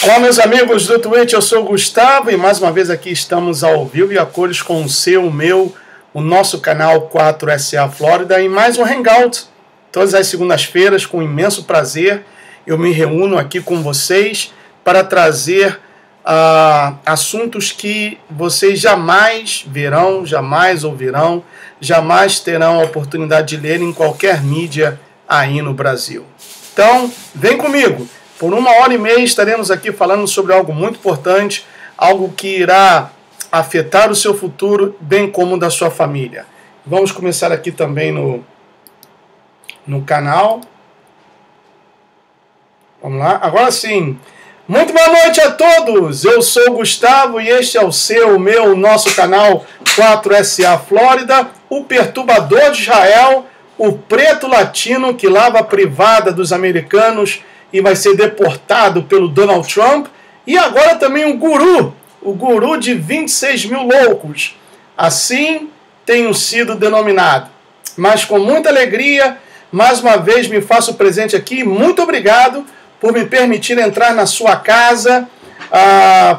Olá, meus amigos do Twitch, eu sou o Gustavo e mais uma vez aqui estamos ao vivo e a cores com o seu, o nosso canal 4SA Flórida em mais um Hangout. Todas as segundas-feiras, com imenso prazer, eu me reúno aqui com vocês para trazer assuntos que vocês jamais verão, jamais ouvirão, jamais terão a oportunidade de ler em qualquer mídia aí no Brasil. Então, vem comigo. Por 1h30 estaremos aqui falando sobre algo muito importante, algo que irá afetar o seu futuro, bem como o da sua família. Vamos começar aqui também no canal. Vamos lá, agora sim. Muito boa noite a todos, eu sou o Gustavo e este é o seu, nosso canal 4SA Flórida, o perturbador de Israel, o preto latino que lava a privada dos americanos e vai ser deportado pelo Donald Trump, e agora também o guru de 26 mil loucos. Assim tenho sido denominado. Mas com muita alegria, mais uma vez me faço presente aqui. Muito obrigado por me permitir entrar na sua casa,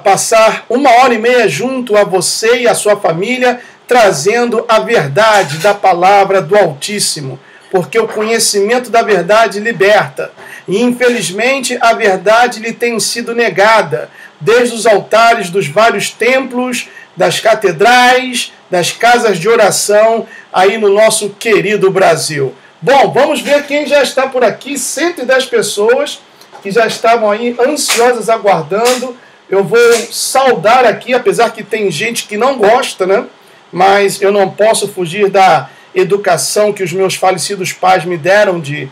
passar 1h30 junto a você e a sua família, trazendo a verdade da palavra do Altíssimo. Porque o conhecimento da verdade liberta. E, infelizmente, a verdade lhe tem sido negada, desde os altares dos vários templos, das catedrais, das casas de oração, aí no nosso querido Brasil. Bom, vamos ver quem já está por aqui, 110 pessoas que já estavam aí ansiosas aguardando. Eu vou saudar aqui, apesar que tem gente que não gosta, né? Mas eu não posso fugir da educação que os meus falecidos pais me deram de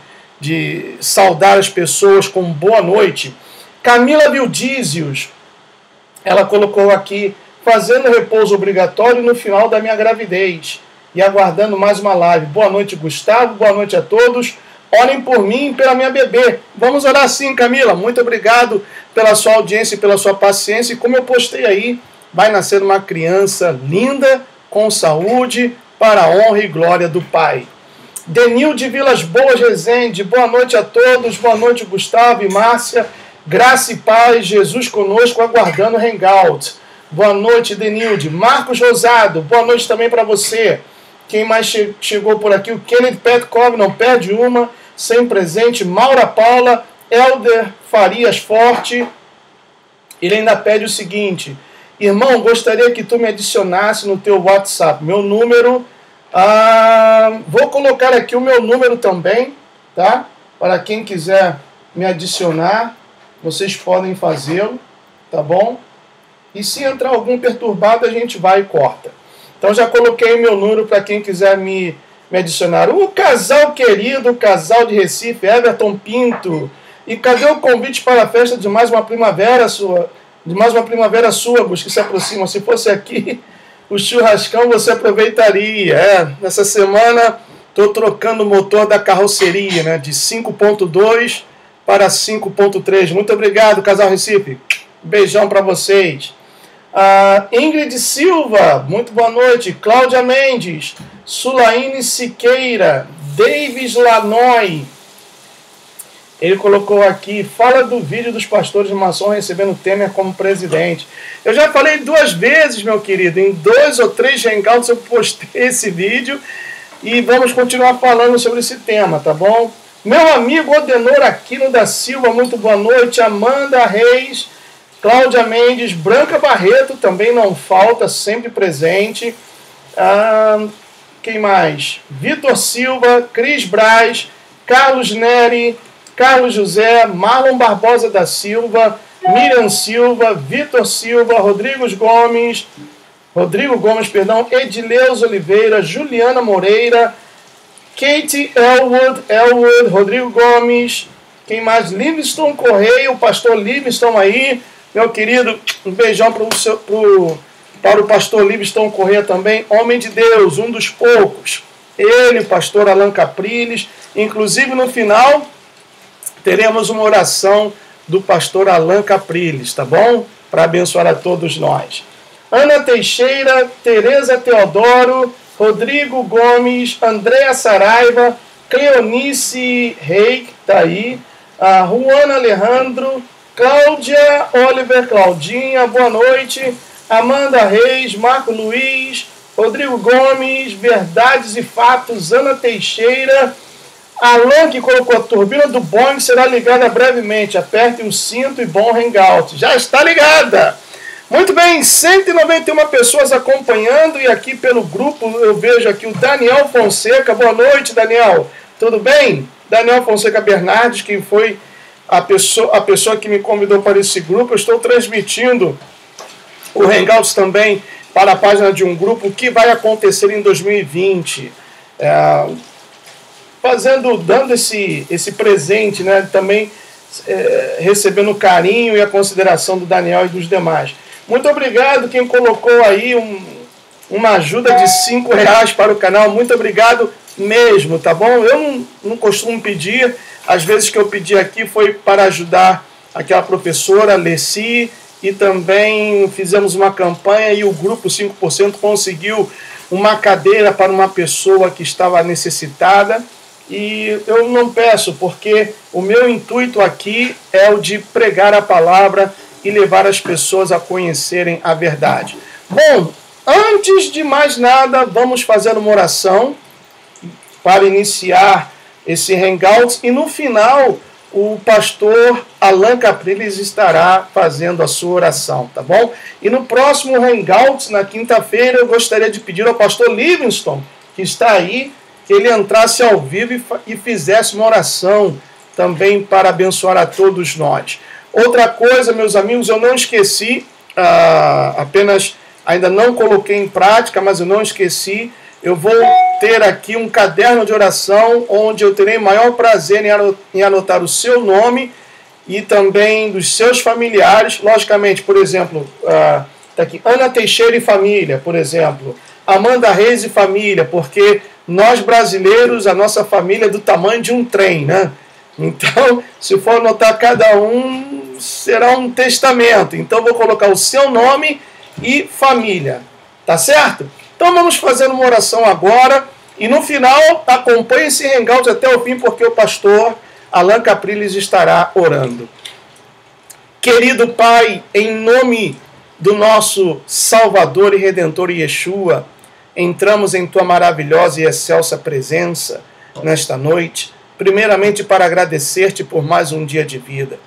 saudar as pessoas com boa noite. Camila Vildízios, ela colocou aqui, fazendo repouso obrigatório no final da minha gravidez e aguardando mais uma live. Boa noite, Gustavo, boa noite a todos. Orem por mim e pela minha bebê. Vamos orar sim, Camila. Muito obrigado pela sua audiência e pela sua paciência. E como eu postei aí, vai nascer uma criança linda, com saúde, para a honra e glória do Pai. Denil de Vilas Boas Resende, boa noite a todos, boa noite Gustavo e Márcia, graça e paz, Jesus conosco, aguardando o Hangout. Boa noite Denilde. Marcos Rosado, boa noite também para você. Quem mais chegou por aqui? O Kenneth Petkov, não perde uma, sem presente. Maura Paula, Helder Farias Forte, ele ainda pede o seguinte: irmão, gostaria que tu me adicionasse no teu WhatsApp, meu número. Vou colocar aqui o meu número também, tá? Para quem quiser me adicionar, vocês podem fazê-lo, tá bom? E se entrar algum perturbado, a gente vai e corta. Então já coloquei meu número para quem quiser me adicionar. O casal querido, o casal de Recife, Everton Pinto. E cadê o convite para a festa de mais uma primavera sua? De mais uma primavera sua, Gus, que se aproxima. Se fosse aqui o churrascão, você aproveitaria. Nessa semana estou trocando o motor da carroceria, né, de 5.2 para 5.3. Muito obrigado, casal Recife. Beijão para vocês. Ingrid Silva, muito boa noite. Cláudia Mendes, Sulaine Siqueira, Davis Lanoy. Ele colocou aqui, fala do vídeo dos pastores de maçom recebendo Temer como presidente. Eu já falei 2 vezes, meu querido, em 2 ou 3 hangouts eu postei esse vídeo e vamos continuar falando sobre esse tema, tá bom? Meu amigo Odenor Aquino da Silva, muito boa noite. Amanda Reis, Cláudia Mendes, Branca Barreto também não falta, sempre presente. Quem mais? Vitor Silva, Cris Braz, Carlos Neri, Carlos José, Marlon Barbosa da Silva, Miriam Silva, Vitor Silva, Rodrigo Gomes, Edileus Oliveira, Juliana Moreira, Kate Elwood, Rodrigo Gomes, quem mais? Livingston Correia, o pastor Livingston aí, meu querido, um beijão para o pastor Livingston Correia também, homem de Deus, um dos poucos. Ele, o pastor Alan Capriles, inclusive no final teremos uma oração do pastor Alan Capriles, tá bom? Para abençoar a todos nós. Ana Teixeira, Tereza Teodoro, Rodrigo Gomes, Andréa Saraiva, Cleonice Rei, que está aí, Juana Alejandro, Cláudia Oliver, Claudinha, boa noite. Amanda Reis, Marco Luiz, Rodrigo Gomes, Verdades e Fatos, Ana Teixeira, Alan, que colocou a turbina do Boeing, será ligada brevemente. Aperte o cinto e bom hangout. Já está ligada. Muito bem, 191 pessoas acompanhando e aqui pelo grupo eu vejo aqui o Daniel Fonseca. Boa noite, Daniel. Tudo bem? Daniel Fonseca Bernardes, que foi a pessoa que me convidou para esse grupo. Eu estou transmitindo o Hangouts também para a página de um grupo que vai acontecer em 2020. Dando esse presente, né? Também recebendo o carinho e a consideração do Daniel e dos demais. Muito obrigado quem colocou aí uma ajuda de R$5 para o canal. Muito obrigado mesmo, tá bom? Eu não costumo pedir. Às vezes que eu pedi aqui foi para ajudar aquela professora, Leci, e também fizemos uma campanha e o grupo 5% conseguiu uma cadeira para uma pessoa que estava necessitada. E eu não peço, porque o meu intuito aqui é o de pregar a palavra e levar as pessoas a conhecerem a verdade. Bom, antes de mais nada, vamos fazer uma oração para iniciar esse Hangout. E no final, o pastor Alan Capriles estará fazendo a sua oração, tá bom? E no próximo Hangout, na quinta-feira, eu gostaria de pedir ao pastor Livingston, que está aí, que ele entrasse ao vivo e fizesse uma oração também para abençoar a todos nós. Outra coisa, meus amigos, eu não esqueci, apenas ainda não coloquei em prática, mas eu não esqueci. Eu vou ter aqui um caderno de oração, onde eu terei maior prazer em anotar o seu nome e também dos seus familiares. Logicamente, por exemplo, tá aqui, Ana Teixeira e família, por exemplo. Amanda Reis e família, porque nós brasileiros, a nossa família é do tamanho de um trem, né? Então, se for anotar cada um, será um testamento. Então, vou colocar o seu nome e família, tá certo? Então, vamos fazer uma oração agora. E no final, acompanhe esse Hangout até o fim, porque o pastor Alan Capriles estará orando. Querido Pai, em nome do nosso Salvador e Redentor Yeshua, entramos em Tua maravilhosa e excelsa presença nesta noite, primeiramente para agradecer-te por mais um dia de vida.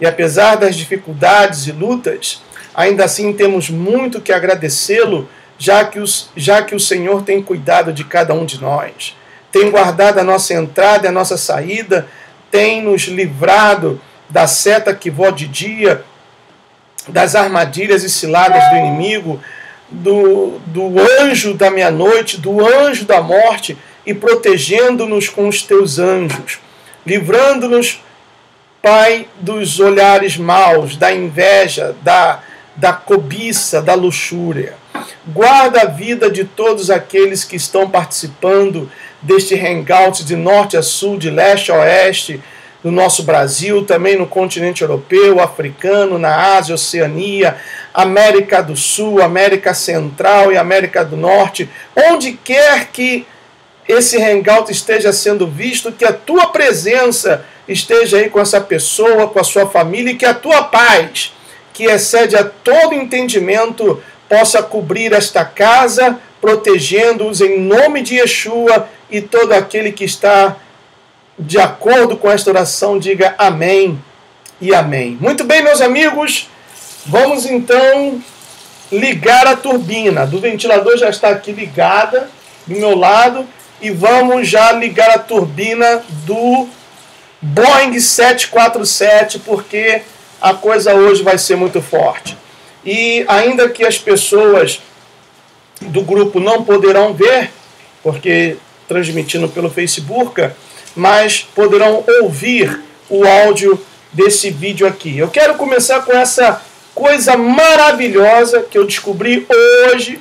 E apesar das dificuldades e lutas, ainda assim temos muito que agradecê-lo, já que o Senhor tem cuidado de cada um de nós, tem guardado a nossa entrada e a nossa saída, tem nos livrado da seta que voa de dia, das armadilhas e ciladas do inimigo, do anjo da meia-noite, do anjo da morte, e protegendo-nos com os teus anjos, livrando-nos, Pai, dos olhares maus, da inveja, da cobiça, da luxúria. Guarda a vida de todos aqueles que estão participando deste Hangout de norte a sul, de leste a oeste, no nosso Brasil, também no continente europeu, africano, na Ásia, Oceania, América do Sul, América Central e América do Norte, onde quer que esse Hangout esteja sendo visto, que a tua presença esteja aí com essa pessoa, com a sua família, e que a tua paz, que excede a todo entendimento, possa cobrir esta casa, protegendo-os em nome de Yeshua, e todo aquele que está de acordo com esta oração, diga amém e amém. Muito bem, meus amigos, vamos então ligar a turbina. Do ventilador já está aqui ligada, do meu lado, e vamos já ligar a turbina do Boeing 747, porque a coisa hoje vai ser muito forte. E ainda que as pessoas do grupo não poderão ver, porque transmitindo pelo Facebook, mas poderão ouvir o áudio desse vídeo aqui. Eu quero começar com essa coisa maravilhosa que eu descobri hoje,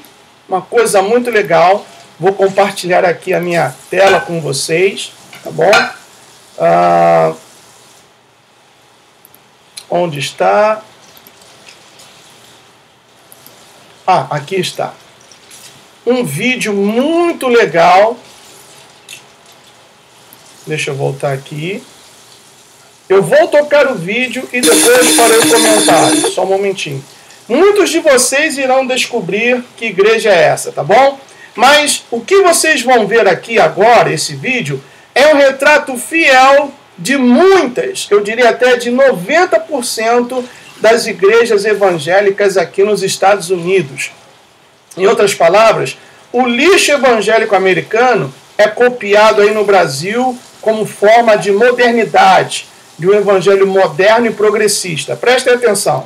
uma coisa muito legal. Vou compartilhar aqui a minha tela com vocês, tá bom? Onde está? Aqui está. Um vídeo muito legal. Deixa eu voltar aqui. Eu vou tocar o vídeo e depois farei o comentário. Só um momentinho. Muitos de vocês irão descobrir que igreja é essa, tá bom? Mas o que vocês vão ver aqui agora, esse vídeo, é um retrato fiel de muitas, eu diria até de 90% das igrejas evangélicas aqui nos Estados Unidos. Em outras palavras, o lixo evangélico americano é copiado aí no Brasil como forma de modernidade, de um evangelho moderno e progressista. Prestem atenção.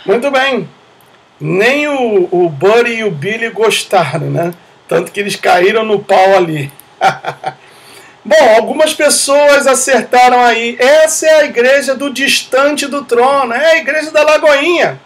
Muito bem. Nem o Buddy e o Billy gostaram, né? Tanto que eles caíram no pau ali. Bom, algumas pessoas acertaram aí. Essa é a igreja do distante do trono. É a igreja da Lagoinha.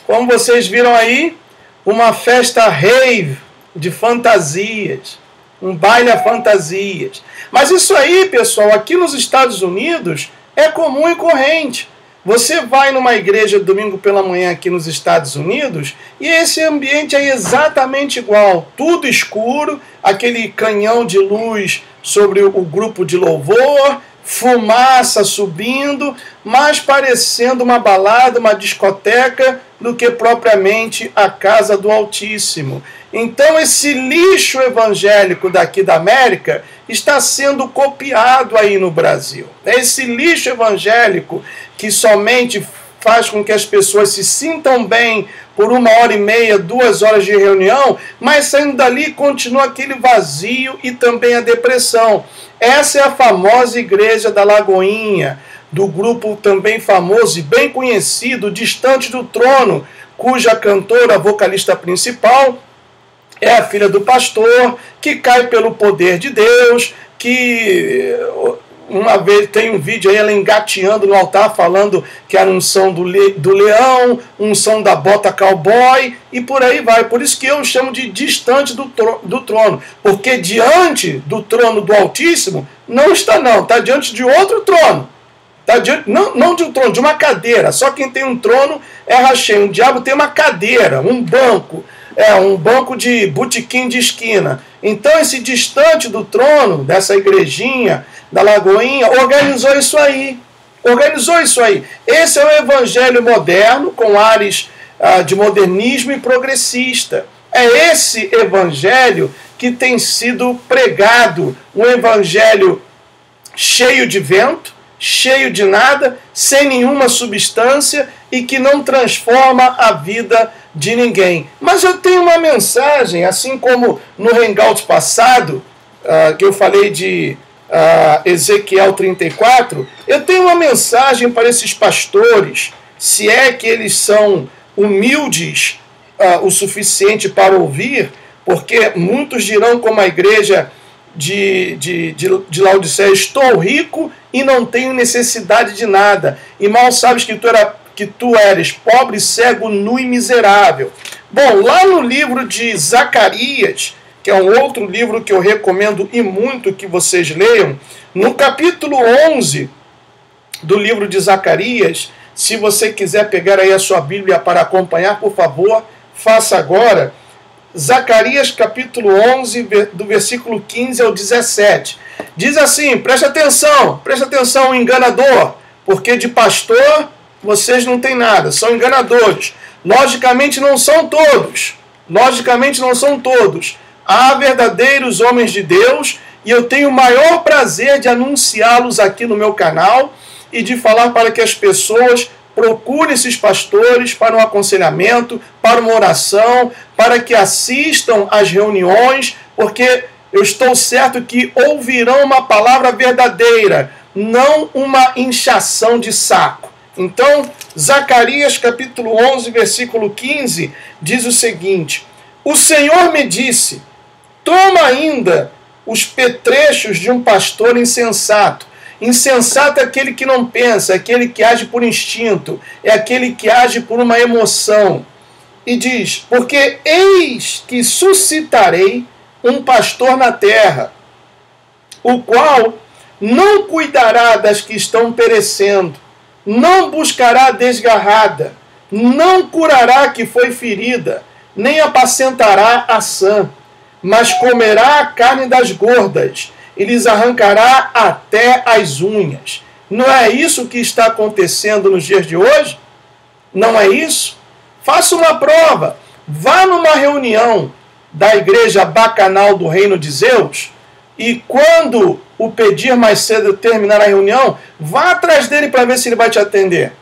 Como vocês viram aí, uma festa rave de fantasias. Um baile a fantasias. Mas isso aí, pessoal, aqui nos Estados Unidos é comum e corrente. Você vai numa igreja domingo pela manhã aqui nos Estados Unidos e esse ambiente é exatamente igual. Tudo escuro, aquele canhão de luz sobre o grupo de louvor, fumaça subindo, mais parecendo uma balada, uma discoteca, do que propriamente a casa do Altíssimo. Então esse lixo evangélico daqui da América está sendo copiado aí no Brasil. Esse lixo evangélico que somente faz com que as pessoas se sintam bem por 1h30, 2 horas de reunião, mas saindo dali continua aquele vazio e também a depressão. Essa é a famosa igreja da Lagoinha. do grupo também famoso e bem conhecido, Distante do Trono, cuja cantora, vocalista principal, é a filha do pastor, que cai pelo poder de Deus, que uma vez tem um vídeo aí ela engateando no altar, falando que era unção do leão, unção da bota cowboy, e por aí vai. Por isso que eu chamo de distante do trono, porque diante do trono do Altíssimo não está não, está diante de outro trono. Tá diante, não de um trono, de uma cadeira. Só quem tem um trono é Hashem. O diabo tem uma cadeira, um banco de botequim de esquina. Então esse distante do trono, dessa igrejinha, da Lagoinha, organizou isso aí. Esse é o evangelho moderno, com ares de modernismo e progressista. É esse evangelho que tem sido pregado, um evangelho cheio de vento, cheio de nada, sem nenhuma substância e que não transforma a vida de ninguém. Mas eu tenho uma mensagem, assim como no hangout passado, que eu falei de Ezequiel 34, eu tenho uma mensagem para esses pastores, se é que eles são humildes o suficiente para ouvir, porque muitos dirão como a igreja de Laodiceia: estou rico e não tenho necessidade de nada, e mal sabes que tu eres pobre, cego, nu e miserável. Bom, lá no livro de Zacarias, que é um outro livro que eu recomendo e muito que vocês leiam, no capítulo 11 do livro de Zacarias, se você quiser pegar aí a sua Bíblia para acompanhar, por favor, faça agora. Zacarias capítulo 11, do versículo 15 ao 17. Diz assim, presta atenção, enganador, porque de pastor vocês não têm nada, são enganadores. Logicamente não são todos. Há verdadeiros homens de Deus, e eu tenho o maior prazer de anunciá-los aqui no meu canal e de falar para que as pessoas procurem esses pastores para um aconselhamento, para uma oração, para que assistam às reuniões, porque eu estou certo que ouvirão uma palavra verdadeira, não uma inchação de saco. Então, Zacarias capítulo 11, versículo 15, diz o seguinte: o Senhor me disse, toma ainda os petrechos de um pastor insensato. Insensato é aquele que não pensa, é aquele que age por instinto, é aquele que age por uma emoção. E diz, porque eis que suscitarei um pastor na terra, o qual não cuidará das que estão perecendo, não buscará a desgarrada, não curará a que foi ferida, nem apacentará a sã, mas comerá a carne das gordas, e lhes arrancará até as unhas. Não é isso que está acontecendo nos dias de hoje? Não é isso? Faça uma prova. Vá numa reunião da igreja bacanal do reino de Zeus, e quando o pedir mais cedo terminar a reunião, vá atrás dele para ver se ele vai te atender.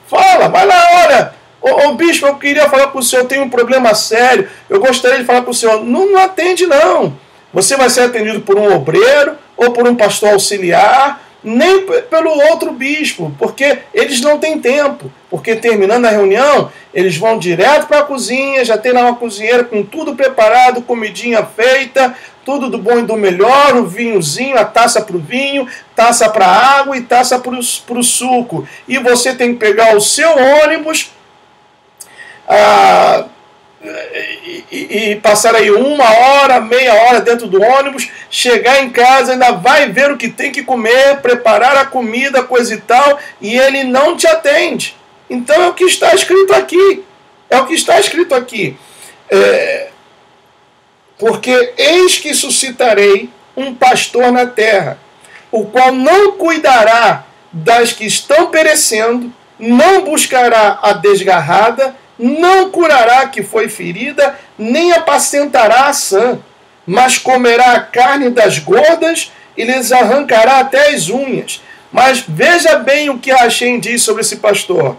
Fala, vai lá, olha, ô bispo, eu queria falar com o senhor, eu tenho um problema sério, eu gostaria de falar com o senhor. Não atende não. Você vai ser atendido por um obreiro ou por um pastor auxiliar, nem pelo outro bispo, porque eles não têm tempo. Porque terminando a reunião, eles vão direto para a cozinha, já tem lá uma cozinheira com tudo preparado, comidinha feita, tudo do bom e do melhor, o vinhozinho, a taça para o vinho, taça para a água e taça para o suco. E você tem que pegar o seu ônibus, e passar aí 1 hora, meia hora dentro do ônibus, chegar em casa, ainda vai ver o que tem que comer, preparar a comida, coisa e tal, e ele não te atende. Então é o que está escrito aqui. Porque eis que suscitarei um pastor na terra, o qual não cuidará das que estão perecendo, não buscará a desgarrada, não curará a que foi ferida, nem apacentará a sã, mas comerá a carne das gordas e lhes arrancará até as unhas. Mas veja bem o que Hashem diz sobre esse pastor.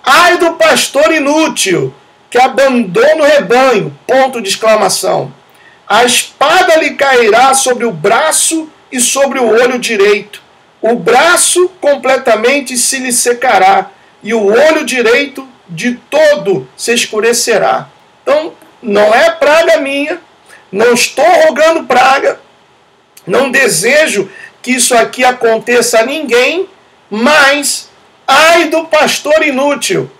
Ai do pastor inútil, que abandona o rebanho, ponto de exclamação. A espada lhe cairá sobre o braço e sobre o olho direito. O braço completamente se lhe secará, e o olho direito de todo se escurecerá. Então, não é praga minha, não estou rogando praga, não desejo que isso aqui aconteça a ninguém, mas ai do pastor inútil,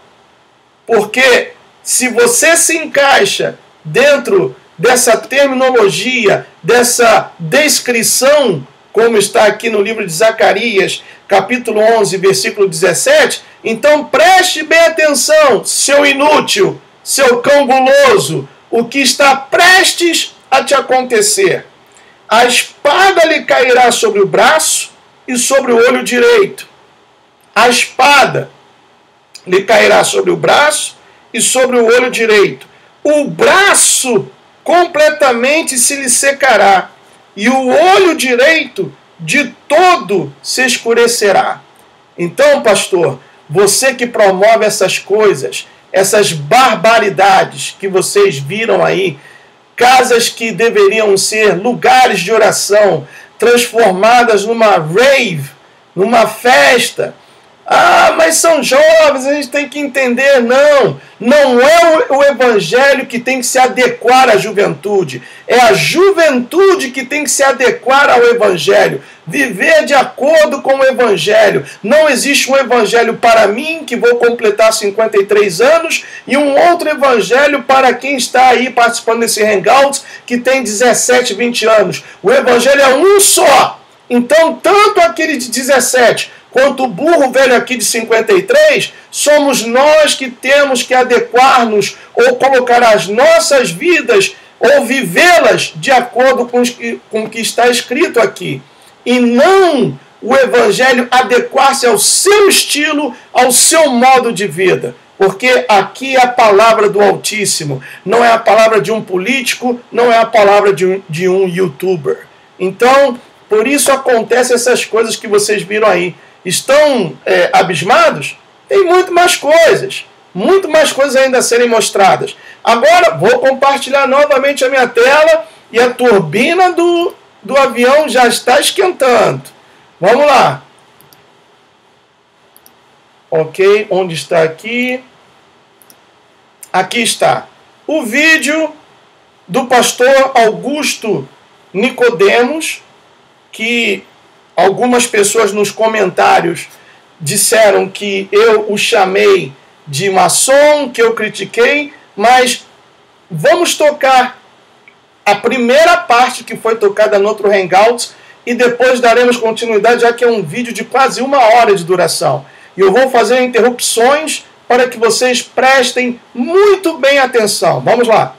porque se você se encaixa dentro dessa terminologia, dessa descrição, como está aqui no livro de Zacarias, capítulo 11, versículo 17, então preste bem atenção, seu inútil, seu cão guloso, o que está prestes a te acontecer. A espada lhe cairá sobre o braço e sobre o olho direito. A espada lhe cairá sobre o braço e sobre o olho direito. O braço completamente se lhe secará, e o olho direito de todo se escurecerá. Então, pastor, você que promove essas coisas, essas barbaridades que vocês viram aí, casas que deveriam ser lugares de oração, transformadas numa rave, numa festa. Ah, mas são jovens, a gente tem que entender. Não é o evangelho que tem que se adequar à juventude. É a juventude que tem que se adequar ao evangelho. Viver de acordo com o evangelho. Não existe um evangelho para mim, que vou completar 53 anos, e um outro evangelho para quem está aí participando desse Hangouts, que tem 17, 20 anos. O evangelho é um só. Então, tanto aquele de 17 quanto o burro velho aqui de 53, somos nós que temos que adequar-nos ou colocar as nossas vidas ou vivê-las de acordo com o que está escrito aqui. E não o evangelho adequar-se ao seu estilo, ao seu modo de vida. Porque aqui é a palavra do Altíssimo, não é a palavra de um político, não é a palavra de um youtuber. Então, por isso acontecem essas coisas que vocês viram aí. Estão abismados? Tem muito mais coisas ainda a serem mostradas. Agora, vou compartilhar novamente a minha tela e a turbina do avião já está esquentando. Vamos lá. Ok, onde está aqui? Aqui está. O vídeo do pastor Augusto Nicodemos, que algumas pessoas nos comentários disseram que eu o chamei de maçom, que eu critiquei, mas vamos tocar a primeira parte que foi tocada no outro Hangouts e depois daremos continuidade, já que é um vídeo de quase 1 hora de duração. E eu vou fazer interrupções para que vocês prestem muito bem atenção. Vamos lá.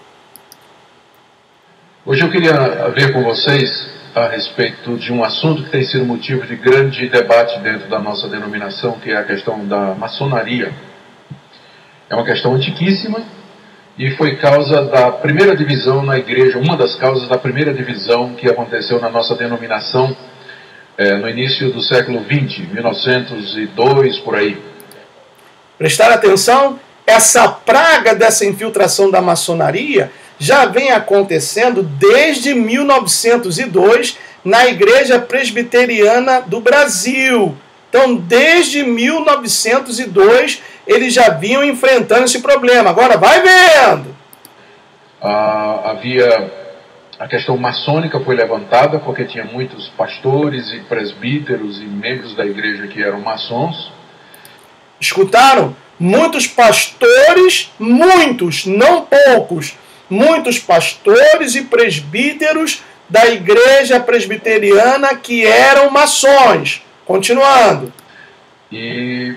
Hoje eu queria ver com vocês a respeito de um assunto que tem sido motivo de grande debate dentro da nossa denominação, que é a questão da maçonaria. É uma questão antiquíssima e foi causa da primeira divisão na igreja, uma das causas da primeira divisão que aconteceu na nossa denominação no início do século XX, 1902, por aí. Prestar atenção, essa praga dessa infiltração da maçonaria já vem acontecendo desde 1902 na Igreja Presbiteriana do Brasil. Então, desde 1902, eles já vinham enfrentando esse problema. Agora, vai vendo! Havia a questão maçônica foi levantada, porque tinha muitos pastores e presbíteros e membros da igreja que eram maçons. Escutaram? Muitos pastores, muitos, não poucos, muitos pastores e presbíteros da igreja presbiteriana que eram maçons. Continuando. E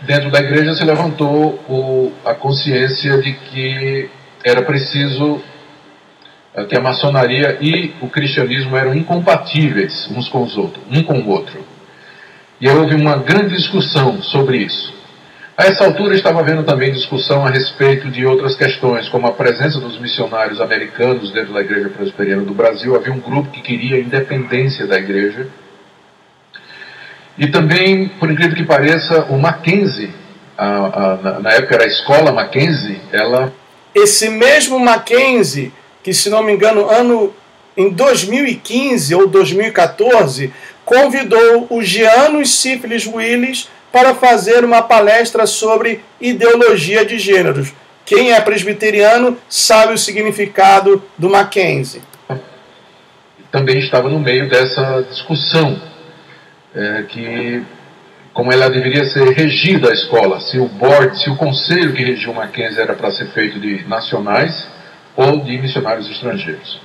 dentro da igreja se levantou a consciência de que era preciso que a maçonaria e o cristianismo eram incompatíveis uns com os outros, um com o outro. E houve uma grande discussão sobre isso. A essa altura estava havendo também discussão a respeito de outras questões, como a presença dos missionários americanos dentro da Igreja Presbiteriana do Brasil. Havia um grupo que queria a independência da igreja. E também, por incrível que pareça, o Mackenzie, na época era a escola Mackenzie, ela... Esse mesmo Mackenzie, que se não me engano, em 2015 ou 2014, convidou o Gianus Sífilis Willis para fazer uma palestra sobre ideologia de gêneros. Quem é presbiteriano sabe o significado do Mackenzie. Também estava no meio dessa discussão, que como ela deveria ser regida a escola, se o board, se o conselho que regia o Mackenzie era para ser feito de nacionais ou de missionários estrangeiros.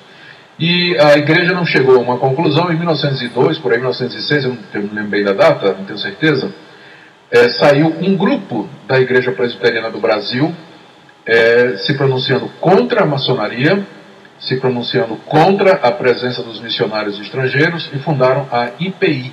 E a igreja não chegou a uma conclusão. Em 1902, por aí 1906, eu não lembro bem da data, não tenho certeza, saiu um grupo da Igreja Presbiteriana do Brasil se pronunciando contra a maçonaria, se pronunciando contra a presença dos missionários estrangeiros, e fundaram a IPI.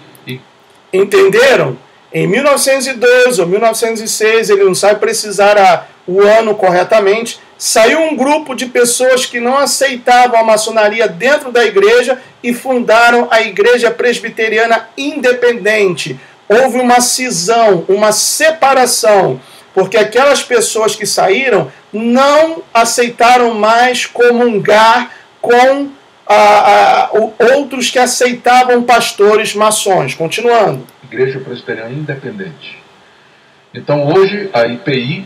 Entenderam? Em 1902 ou 1906, ele não sabe precisar o ano corretamente, saiu um grupo de pessoas que não aceitavam a maçonaria dentro da igreja e fundaram a Igreja Presbiteriana Independente. Houve uma cisão, uma separação, porque aquelas pessoas que saíram não aceitaram mais comungar com outros que aceitavam pastores maçons. Continuando. Igreja Presbiteriana Independente. Então hoje a IPI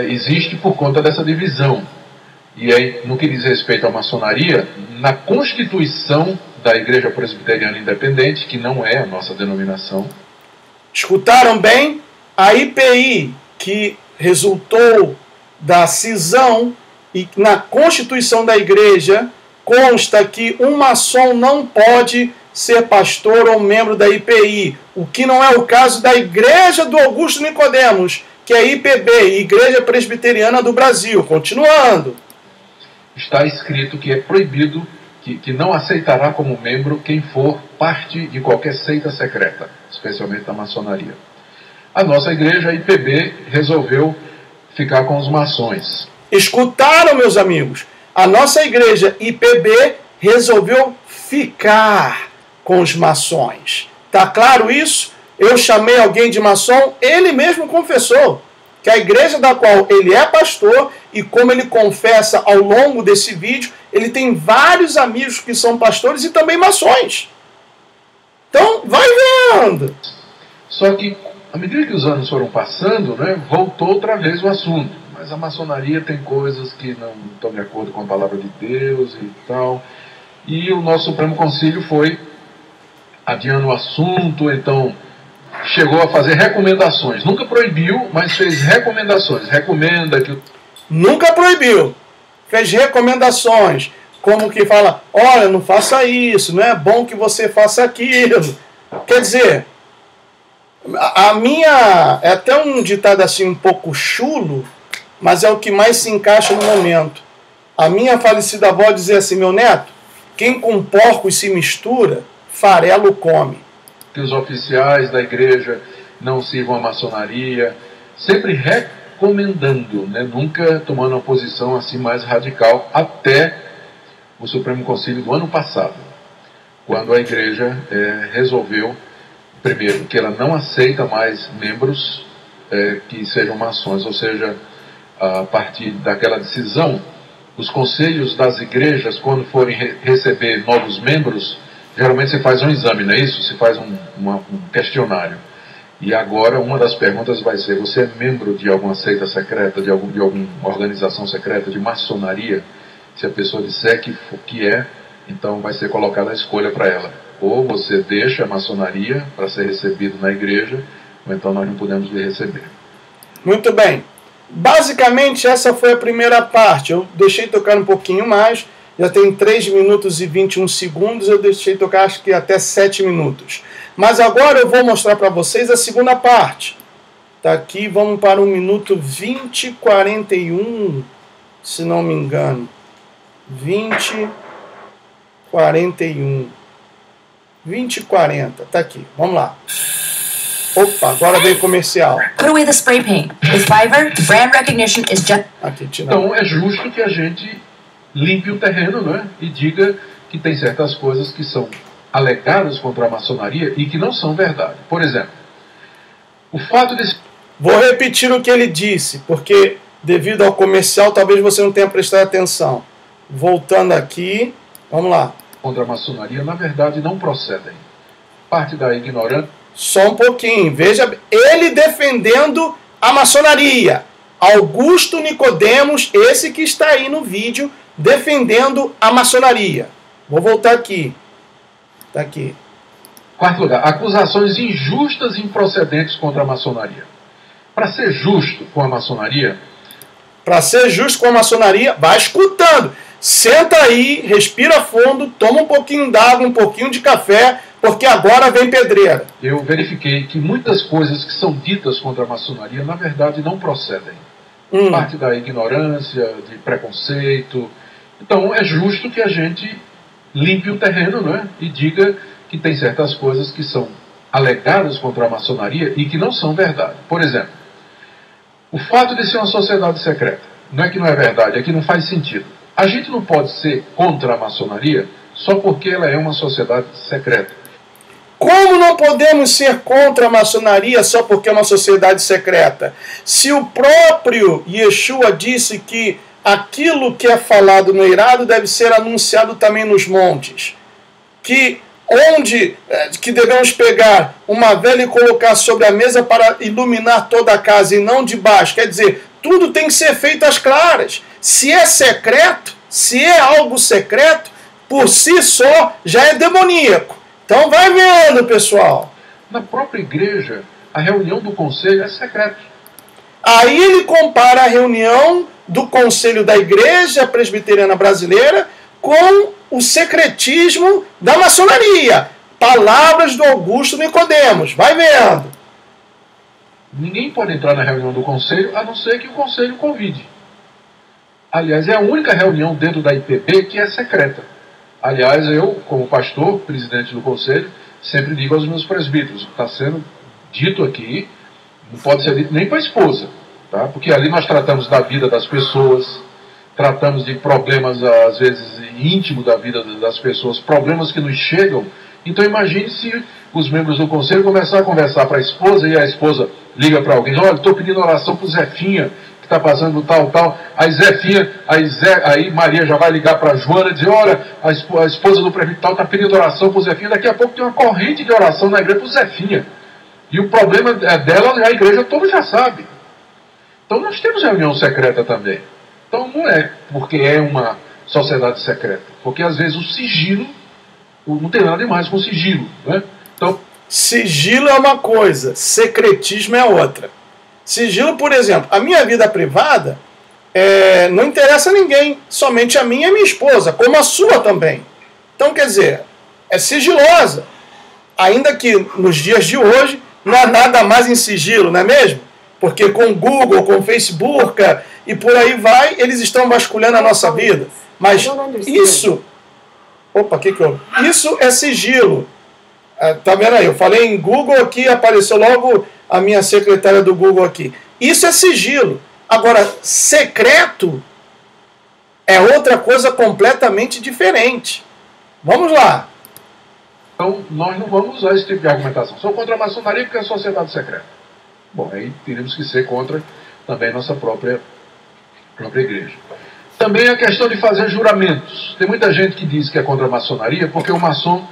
existe por conta dessa divisão. E aí, no que diz respeito à maçonaria, na Constituição da Igreja Presbiteriana Independente, que não é a nossa denominação. Escutaram bem? A IPI, que resultou da cisão, e na Constituição da Igreja consta que um maçom não pode ser pastor ou membro da IPI, o que não é o caso da Igreja do Augusto Nicodemos, que é a IPB, Igreja Presbiteriana do Brasil. Continuando. Está escrito que é proibido, que não aceitará como membro quem for parte de qualquer seita secreta, especialmente da maçonaria. A nossa igreja, a IPB, resolveu ficar com os maçons. Escutaram, meus amigos? A nossa igreja, IPB, resolveu ficar com os maçons. Tá claro isso? Eu chamei alguém de maçom, ele mesmo confessou que a igreja da qual ele é pastor, e como ele confessa ao longo desse vídeo, ele tem vários amigos que são pastores e também maçons. Então, vai vendo. Só que, à medida que os anos foram passando, voltou outra vez o assunto. Mas a maçonaria tem coisas que não estão de acordo com a palavra de Deus e tal. E o nosso Supremo Concílio foi adiando o assunto, então chegou a fazer recomendações. Nunca proibiu, mas fez recomendações. Recomenda que... Nunca proibiu. Fez recomendações. Como que fala, olha, não faça isso, não é bom que você faça aquilo. Quer dizer, a minha... É até um ditado assim um pouco chulo, mas é o que mais se encaixa no momento. A minha falecida avó dizia assim, meu neto, quem com porcos se mistura, farelo come. Que os oficiais da igreja não sirvam a maçonaria, sempre recomendando, nunca tomando uma posição assim mais radical, até o Supremo Concílio do ano passado, quando a igreja resolveu, primeiro, que ela não aceita mais membros que sejam maçons, ou seja, a partir daquela decisão, os conselhos das igrejas, quando forem receber novos membros, geralmente se faz um exame, não é isso? Se faz um questionário. E agora uma das perguntas vai ser, você é membro de alguma seita secreta, de alguma organização secreta, de maçonaria? Se a pessoa disser que é, então vai ser colocada a escolha para ela. Ou você deixa a maçonaria para ser recebido na igreja, ou então nós não podemos lhe receber. Muito bem. Basicamente essa foi a primeira parte. Eu deixei tocar um pouquinho mais. Já tem 3 minutos e 21 segundos, eu deixei tocar acho que até 7 minutos. Mas agora eu vou mostrar para vocês a segunda parte. Tá aqui, vamos para 1 minuto 20 e 41, se não me engano. 20 41. 20 e 40, tá aqui, vamos lá. Opa, agora veio comercial. Put away the spray paint. With Fiverr, brand recognition is just... Aqui, então é justo que a gente limpe o terreno, e diga que tem certas coisas que são alegadas contra a maçonaria e que não são verdade. Por exemplo, o fato de... Vou repetir o que ele disse, porque devido ao comercial talvez você não tenha prestado atenção. Voltando aqui, vamos lá. Contra a maçonaria, na verdade, não procedem. parte da ignorância. Só um pouquinho, veja, ele defendendo a maçonaria. Augusto Nicodemos, esse que está aí no vídeo, defendendo a maçonaria. Vou voltar aqui. Está aqui. Quarto lugar, acusações injustas e improcedentes contra a maçonaria. Para ser justo com a maçonaria... Para ser justo com a maçonaria, vai escutando. Senta aí, respira fundo, toma um pouquinho d'água, um pouquinho de café, porque agora vem pedreira. Eu verifiquei que muitas coisas que são ditas contra a maçonaria, na verdade, não procedem. Parte da ignorância, de preconceito. Então, é justo que a gente limpe o terreno, não é? E diga que tem certas coisas que são alegadas contra a maçonaria e que não são verdade. Por exemplo, o fato de ser uma sociedade secreta. Não é que não é verdade, é que não faz sentido. A gente não pode ser contra a maçonaria só porque ela é uma sociedade secreta. Como não podemos ser contra a maçonaria só porque é uma sociedade secreta? Se o próprio Yeshua disse que aquilo que é falado no eirado deve ser anunciado também nos montes, que devemos pegar uma vela e colocar sobre a mesa para iluminar toda a casa e não de baixo. Quer dizer, tudo tem que ser feito às claras. Se é secreto, se é algo secreto, por si só já é demoníaco. Então vai vendo, pessoal. Na própria igreja, a reunião do conselho é secreta. Aí ele compara a reunião do conselho da Igreja Presbiteriana Brasileira com o secretismo da maçonaria. Palavras do Augusto Nicodemos. Vai vendo. Ninguém pode entrar na reunião do conselho, a não ser que o conselho convide. Aliás, é a única reunião dentro da IPB que é secreta. Aliás, eu, como pastor, presidente do conselho, sempre digo aos meus presbíteros, o que está sendo dito aqui não pode ser dito nem para a esposa, tá? Porque ali nós tratamos da vida das pessoas, tratamos de problemas, às vezes, íntimos da vida das pessoas, problemas que nos chegam. Então imagine se os membros do conselho começarem a conversar para a esposa e a esposa liga para alguém, olha, estou pedindo oração para o Zefinha, que está passando tal. Aí Zefinha, aí Maria já vai ligar para a Joana e dizer, olha, a esposa do prefeito tal está pedindo oração para o Zefinha, daqui a pouco tem uma corrente de oração na igreja para o Zefinha. E o problema dela, a igreja toda já sabe. Então nós temos reunião secreta também. Então não é porque é uma sociedade secreta, porque às vezes o sigilo não tem nada demais com sigilo, né? Então, sigilo é uma coisa, secretismo é outra. Sigilo, por exemplo, a minha vida privada não interessa a ninguém, somente a minha e a minha esposa, como a sua também. Então, quer dizer, é sigilosa. Ainda que nos dias de hoje não há nada mais em sigilo, não é mesmo? Porque com o Google, com o Facebook e por aí vai, eles estão vasculhando a nossa vida. Mas isso... Opa, que houve? Isso é sigilo. Tá vendo aí? Eu falei em Google aqui, apareceu logo a minha secretária do Google aqui. Isso é sigilo. Agora, secreto é outra coisa completamente diferente. Vamos lá. Então, nós não vamos usar esse tipo de argumentação. Sou contra a maçonaria porque é sociedade secreta. Bom, aí teríamos que ser contra também a nossa própria igreja. Também a questão de fazer juramentos. Tem muita gente que diz que é contra a maçonaria porque o maçom,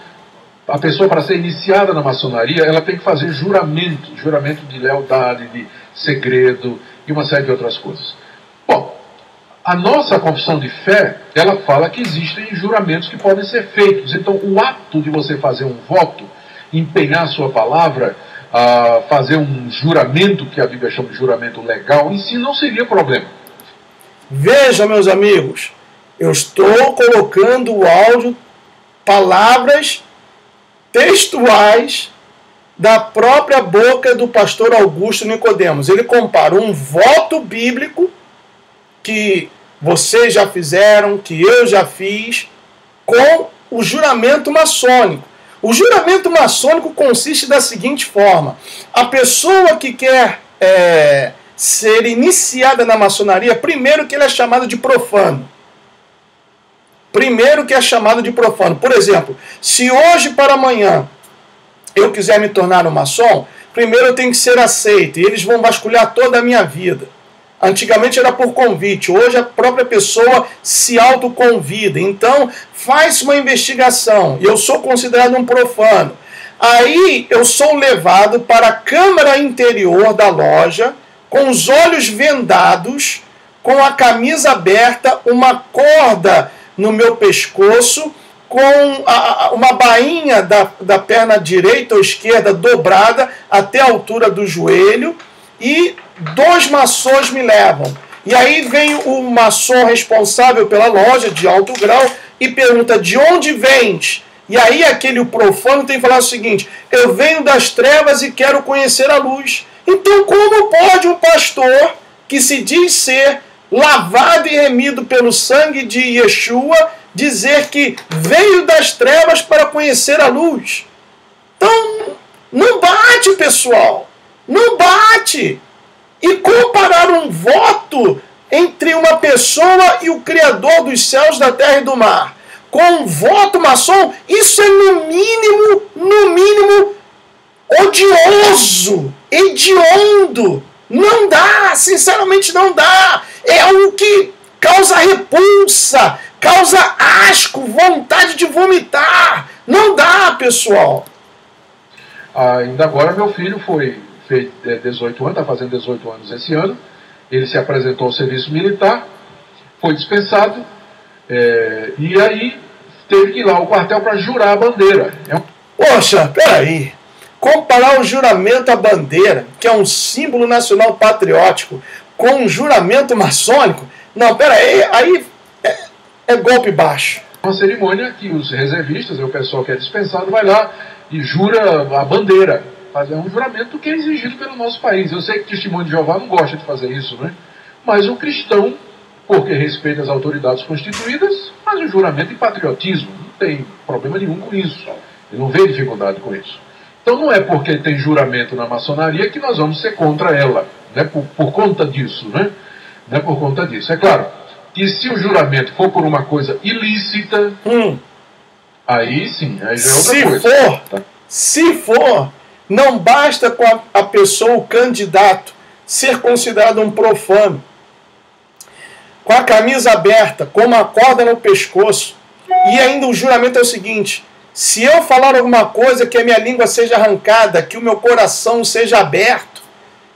a pessoa para ser iniciada na maçonaria, ela tem que fazer juramento de lealdade, de segredo e uma série de outras coisas. Bom, a nossa confissão de fé, ela fala que existem juramentos que podem ser feitos. Então, o ato de você fazer um voto, empenhar sua palavra, fazer um juramento, que a Bíblia chama de juramento legal, em si não seria problema. Veja, meus amigos, eu estou colocando o áudio, palavras textuais da própria boca do pastor Augusto Nicodemos. Ele compara um voto bíblico que vocês já fizeram, que eu já fiz, com o juramento maçônico. O juramento maçônico consiste da seguinte forma: a pessoa que quer ser iniciada na maçonaria, primeiro que ele é chamado de profano. Primeiro que é chamado de profano. Por exemplo, se hoje para amanhã eu quiser me tornar um maçom, primeiro eu tenho que ser aceito, e eles vão vasculhar toda a minha vida. Antigamente era por convite, hoje a própria pessoa se autoconvida. Então, faz uma investigação, e eu sou considerado um profano. Aí eu sou levado para a câmara interior da loja, com os olhos vendados, com a camisa aberta, uma corda no meu pescoço, com uma bainha da perna direita ou esquerda dobrada até a altura do joelho, e 2 maçons me levam. E aí vem o maçom responsável pela loja, de alto grau, e pergunta: de onde vens? E aí aquele profano tem que falar o seguinte: eu venho das trevas e quero conhecer a luz. Então como pode um pastor que se diz ser lavado e remido pelo sangue de Yeshua dizer que veio das trevas para conhecer a luz? Então não bate, pessoal, não bate. E comparar um voto entre uma pessoa e o Criador dos céus, da terra e do mar com um voto maçom, isso é no mínimo odioso, hediondo. Não dá, sinceramente não dá. É algo que causa repulsa, causa asco, vontade de vomitar. Não dá, pessoal. Ainda agora meu filho fez 18 anos, está fazendo 18 anos esse ano. Ele se apresentou ao serviço militar, foi dispensado, e aí teve que ir lá ao quartel para jurar a bandeira. Poxa, peraí. Comparar o juramento à bandeira, que é um símbolo nacional patriótico, com um juramento maçônico? Não, peraí, aí é golpe baixo. Uma cerimônia que os reservistas, o pessoal que é dispensado, vai lá e jura a bandeira. Fazer um juramento que é exigido pelo nosso país. Eu sei que o Testemunho de Jeová não gosta de fazer isso, né? Mas o cristão, porque respeita as autoridades constituídas, faz o juramento em patriotismo. Não tem problema nenhum com isso. Ele não vê dificuldade com isso. Então não é porque tem juramento na maçonaria que nós vamos ser contra ela, né? Por conta disso, né? Não é por conta disso. É claro que se o juramento for por uma coisa ilícita, aí sim, aí já é outra coisa. Se for, não basta com a pessoa, o candidato, ser considerado um profano, com a camisa aberta, com uma corda no pescoço, e ainda o juramento é o seguinte: se eu falar alguma coisa, que a minha língua seja arrancada, que o meu coração seja aberto,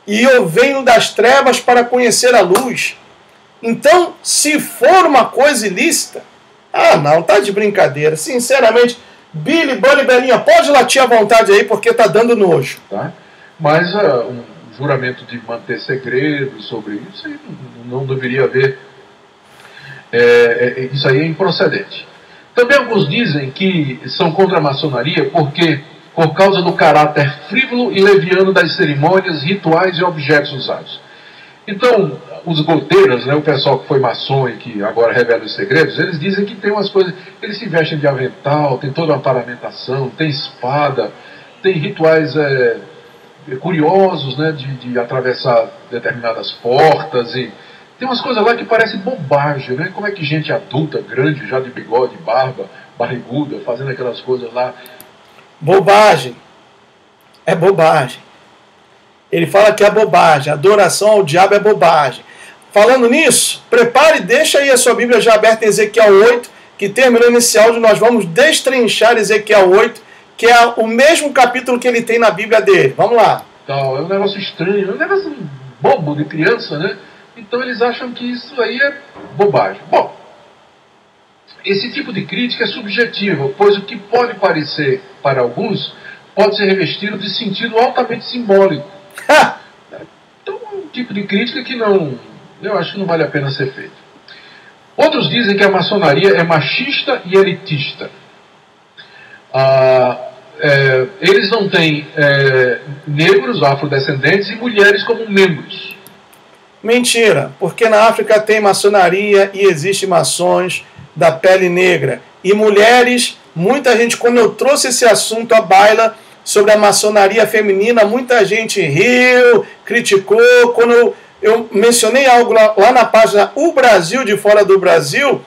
e eu venho das trevas para conhecer a luz. Então, se for uma coisa ilícita, não, tá de brincadeira. Sinceramente, Billy, Bunny, Belinha, pode latir à vontade aí, porque tá dando nojo. Tá? Mas um juramento de manter segredo sobre isso, não deveria haver. Isso aí é improcedente. Também alguns dizem que são contra a maçonaria porque, por causa do caráter frívolo e leviano das cerimônias, rituais e objetos usados. Então, os goteiras, né, o pessoal que foi maçom e que agora revela os segredos, eles dizem que tem umas coisas, eles se vestem de avental, tem toda uma paramentação, tem espada, tem rituais curiosos, né, de atravessar determinadas portas, e tem umas coisas lá que parecem bobagem, né? Como é que gente adulta, grande, já de bigode, barba, barriguda, fazendo aquelas coisas lá. Bobagem. É bobagem. Ele fala que é bobagem. Adoração ao diabo é bobagem. Falando nisso, prepare e deixa aí a sua Bíblia já aberta em Ezequiel 8, que terminando nesse áudio nós vamos destrinchar Ezequiel 8, que é o mesmo capítulo que ele tem na Bíblia dele. Vamos lá. Então, é um negócio estranho, é um negócio bobo de criança, né? Então eles acham que isso aí é bobagem. Bom, esse tipo de crítica é subjetiva, pois o que pode parecer para alguns pode ser revestido de sentido altamente simbólico. Então é um tipo de crítica que eu acho que não vale a pena ser feito. Outros dizem que a maçonaria é machista e elitista. Eles não têm negros, afrodescendentes e mulheres como membros. Mentira, porque na África tem maçonaria e existe maçons da pele negra. E mulheres, muita gente, quando eu trouxe esse assunto à baila sobre a maçonaria feminina, muita gente riu, criticou. Quando eu mencionei algo lá na página O Brasil de Fora do Brasil,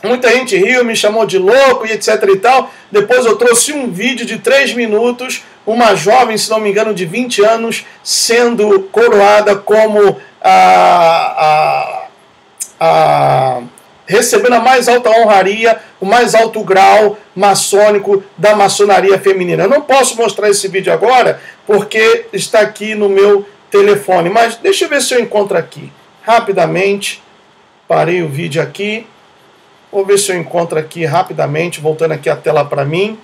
muita gente riu, me chamou de louco e etc e tal. Depois eu trouxe um vídeo de 3 minutos, uma jovem, se não me engano, de 20 anos, sendo coroada como recebendo a mais alta honraria, o mais alto grau maçônico da maçonaria feminina. Eu não posso mostrar esse vídeo agora, porque está aqui no meu telefone, mas deixa eu ver se eu encontro aqui, rapidamente. Parei o vídeo aqui, vou ver se eu encontro aqui rapidamente, voltando aqui a tela para mim,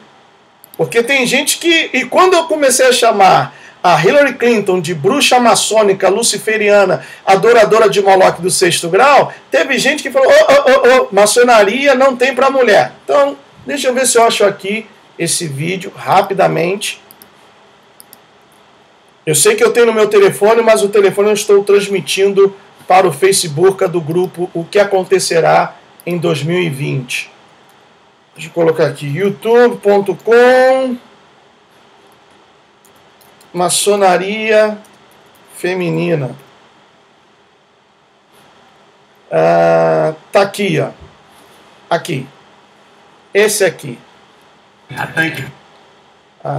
porque tem gente que, e quando eu comecei a chamar a Hillary Clinton de bruxa maçônica luciferiana, adoradora de Moloch do 6º grau, teve gente que falou, maçonaria não tem para mulher. Então, deixa eu ver se eu acho aqui esse vídeo rapidamente. Eu sei que eu tenho no meu telefone, mas o telefone eu estou transmitindo para o Facebook do grupo O que Acontecerá em 2020. Deixa eu colocar aqui, youtube.com maçonaria feminina. Tá aqui, ó. Aqui. Esse aqui.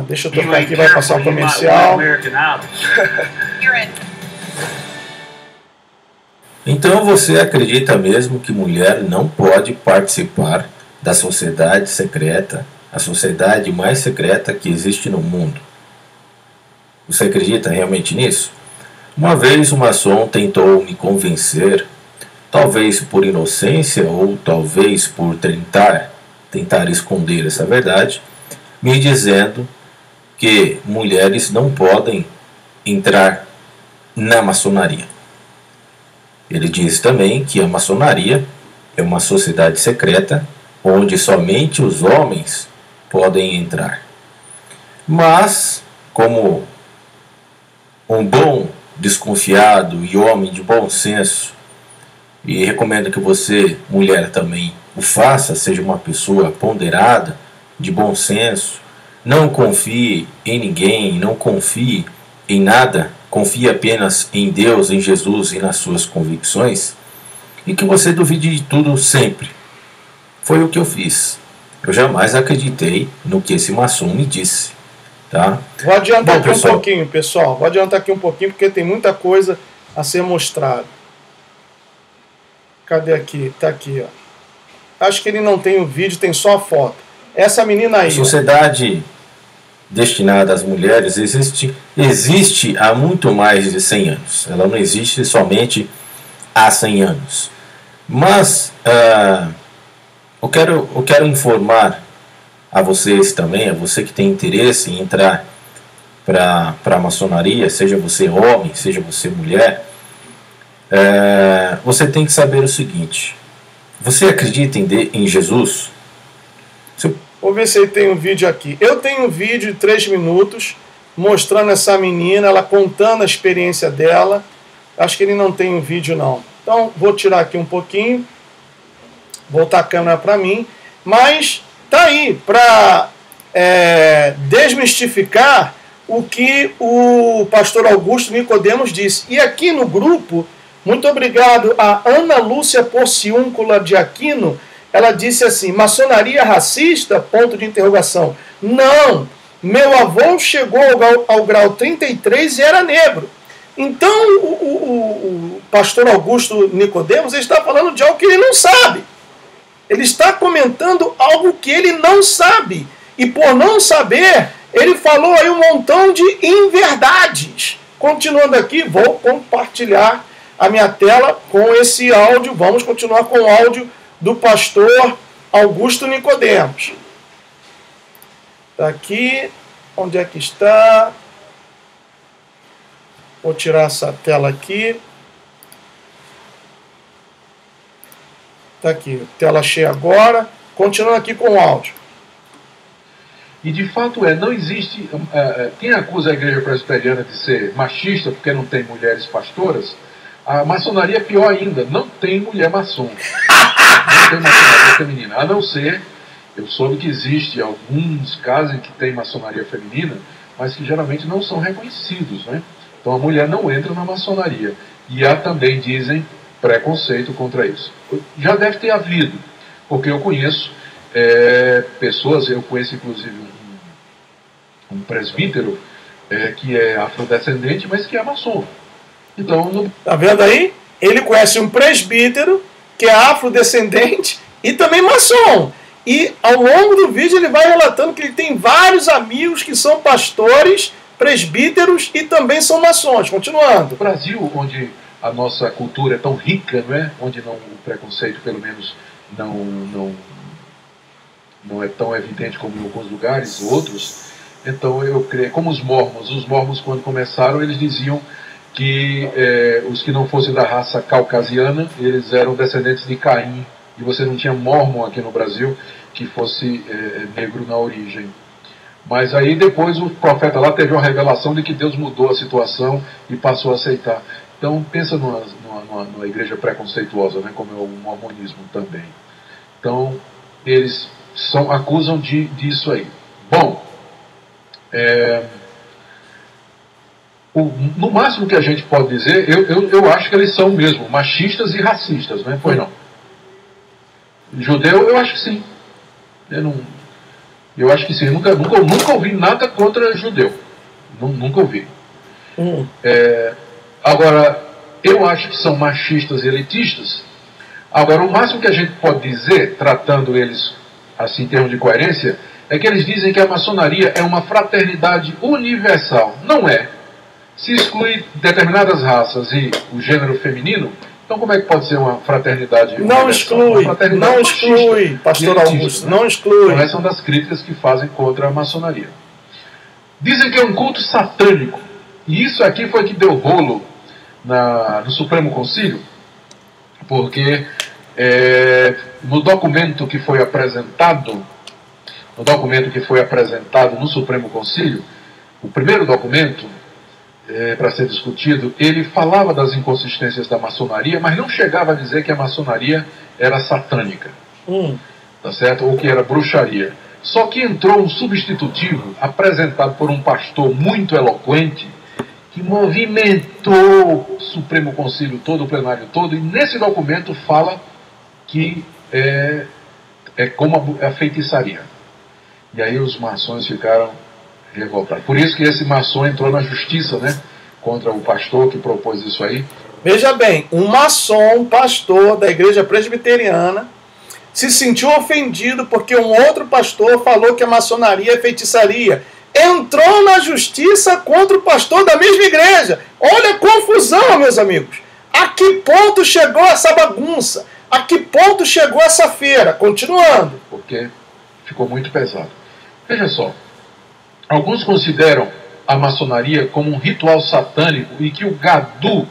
Deixa eu tocar aqui, vai passar o comercial. Então você acredita mesmo que mulher não pode participar da sociedade secreta, a sociedade mais secreta que existe no mundo? Você acredita realmente nisso? Uma vez um maçom tentou me convencer, talvez por inocência ou talvez por tentar esconder essa verdade, me dizendo que mulheres não podem entrar na maçonaria. Ele diz também que a maçonaria é uma sociedade secreta onde somente os homens podem entrar. Mas, como um bom desconfiado e homem de bom senso, e recomendo que você, mulher, também o faça, seja uma pessoa ponderada, de bom senso, não confie em ninguém, não confie em nada, confie apenas em Deus, em Jesus e nas suas convicções, e que você duvide de tudo sempre. Foi o que eu fiz. Eu jamais acreditei no que esse maçom me disse. Tá? Vou adiantar aqui um pouquinho, pessoal. Vou adiantar aqui um pouquinho, porque tem muita coisa a ser mostrada. Cadê aqui? Tá aqui, ó. Acho que ele não tem o vídeo, tem só a foto. Essa menina aí. A sociedade destinada às mulheres existe há muito mais de 100 anos. Ela não existe somente há 100 anos. Mas eu quero informar a vocês também, a você que tem interesse em entrar para a maçonaria, seja você homem, seja você mulher, você tem que saber o seguinte: você acredita em Jesus? Vou ver se ele tem um vídeo aqui. Eu tenho um vídeo de 3 minutos mostrando essa menina, ela contando a experiência dela. Acho que ele não tem um vídeo não. Então vou tirar aqui um pouquinho, voltar a câmera para mim, mas tá aí para desmistificar o que o pastor Augusto Nicodemos disse. E aqui no grupo, muito obrigado a Ana Lúcia Porciúncula de Aquino, ela disse assim: maçonaria racista? Ponto de interrogação. Não, meu avô chegou ao grau 33 e era negro. Então o pastor Augusto Nicodemos está falando de algo que ele não sabe. Ele está comentando algo que ele não sabe. E por não saber, ele falou aí um montão de inverdades. Continuando aqui, vou compartilhar a minha tela com esse áudio. Vamos continuar com o áudio do pastor Augusto Nicodemos. Está aqui. Onde é que está? Vou tirar essa tela aqui. Está aqui, tela cheia agora. Continuando aqui com o áudio. E de fato não existe... quem acusa a igreja presbiteriana de ser machista porque não tem mulheres pastoras, a maçonaria é pior ainda, não tem mulher maçom. Não tem maçonaria feminina, a não ser, eu soube que existe alguns casos em que tem maçonaria feminina, mas que geralmente não são reconhecidos, né? Então a mulher não entra na maçonaria. E há também, dizem, preconceito contra isso. Já deve ter havido, porque eu conheço pessoas, eu conheço inclusive um presbítero que é afrodescendente, mas que é maçom. Então, tá vendo aí? Ele conhece um presbítero que é afrodescendente e também maçom. E ao longo do vídeo ele vai relatando que ele tem vários amigos que são pastores, presbíteros e também são maçons. Continuando. No Brasil, onde a nossa cultura é tão rica, não é? Onde o preconceito, pelo menos, não é tão evidente como em alguns lugares, outros. Então eu creio, como os mormons quando começaram, eles diziam que os que não fossem da raça caucasiana, eles eram descendentes de Caim, e você não tinha mormon aqui no Brasil que fosse negro na origem. Mas aí depois o profeta lá teve uma revelação de que Deus mudou a situação e passou a aceitar. Então pensa numa igreja preconceituosa, né, como é o mormonismo também. Então eles acusam disso aí. Bom, no máximo que a gente pode dizer, eu acho que eles são mesmo machistas e racistas, não é? Pois não. Judeu, eu acho que sim. Eu acho que sim. Eu nunca ouvi nada contra judeu. Nunca ouvi. Agora, eu acho que são machistas e elitistas. Agora, o máximo que a gente pode dizer, tratando eles assim em termos de coerência, é que eles dizem que a maçonaria é uma fraternidade universal. Não é. Se exclui determinadas raças e o gênero feminino, então como é que pode ser uma fraternidade universal? Não exclui, pastor Augusto, não exclui. Então, essas são das críticas que fazem contra a maçonaria. Dizem que é um culto satânico. E isso aqui foi que deu rolo no Supremo Concílio, porque no documento que foi apresentado no Supremo Concílio, o primeiro documento para ser discutido, ele falava das inconsistências da maçonaria, mas não chegava a dizer que a maçonaria era satânica, tá certo? Ou que era bruxaria. Só que entrou um substitutivo apresentado por um pastor muito eloquente, que movimentou o Supremo Concílio todo, o plenário todo, e nesse documento fala que é como a feitiçaria. E aí os maçons ficaram revoltados. Por isso que esse maçom entrou na justiça, né, contra o pastor que propôs isso aí. Veja bem, um maçom, pastor da igreja presbiteriana, se sentiu ofendido porque um outro pastor falou que a maçonaria é feitiçaria. Entrou na justiça contra o pastor da mesma igreja. Olha a confusão, meus amigos. A que ponto chegou essa bagunça? A que ponto chegou essa feira? Continuando. Porque ficou muito pesado. Veja só. Alguns consideram a maçonaria como um ritual satânico e que o Gadu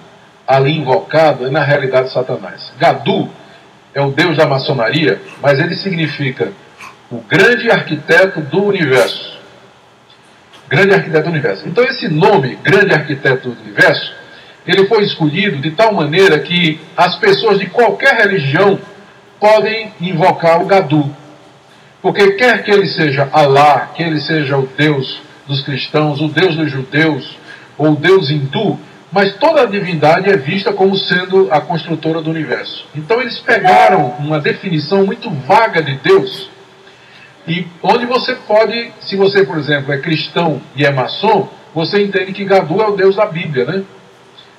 ali invocado é na realidade Satanás. Gadu é o deus da maçonaria, mas ele significa o grande arquiteto do universo. Grande arquiteto do universo. Então esse nome, grande arquiteto do universo, ele foi escolhido de tal maneira que as pessoas de qualquer religião podem invocar o Gadu. Porque quer que ele seja Alá, que ele seja o Deus dos cristãos, o Deus dos judeus, ou o Deus hindu, mas toda a divindade é vista como sendo a construtora do universo. Então eles pegaram uma definição muito vaga de Deus, e onde você pode, se você, por exemplo, é cristão e é maçom, você entende que Gadu é o Deus da Bíblia, né?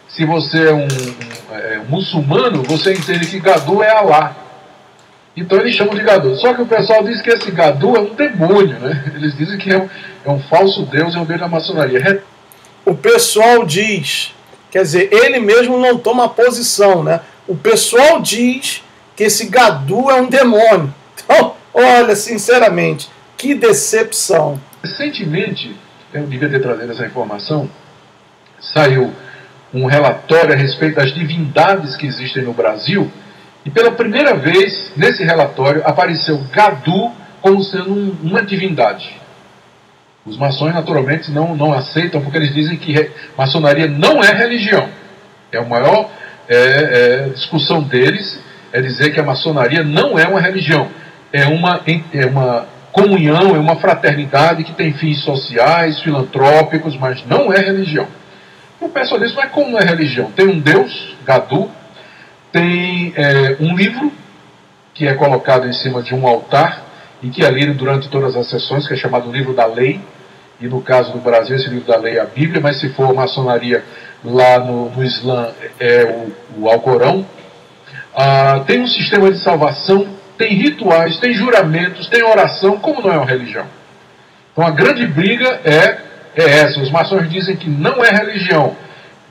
Se você é um muçulmano, você entende que Gadu é Alá. Então eles chamam de Gadu. Só que o pessoal diz que esse Gadu é um demônio, né? Eles dizem que é um falso Deus, é um Deus da maçonaria. O pessoal diz, quer dizer, ele mesmo não toma posição, né? O pessoal diz que esse Gadu é um demônio. Então, olha, sinceramente, que decepção. Recentemente, eu devia ter trazido essa informação, saiu um relatório a respeito das divindades que existem no Brasil, e pela primeira vez, nesse relatório, apareceu Gadu como sendo uma divindade. Os maçons, naturalmente, não aceitam, porque eles dizem que maçonaria não é religião. É a maior discussão deles, é dizer que a maçonaria não é uma religião. É uma comunhão, é uma fraternidade que tem fins sociais, filantrópicos, mas não é religião. O pessoal diz, mas como não é religião? Tem um Deus, Gadu, tem um livro que é colocado em cima de um altar e que é lido durante todas as sessões, que é chamado Livro da Lei, e no caso do Brasil esse livro da lei é a Bíblia, mas se for maçonaria lá no Islã é o Alcorão. tem um sistema de salvação, tem rituais, tem juramentos, tem oração, como não é uma religião? Então a grande briga é essa. Os maçons dizem que não é religião,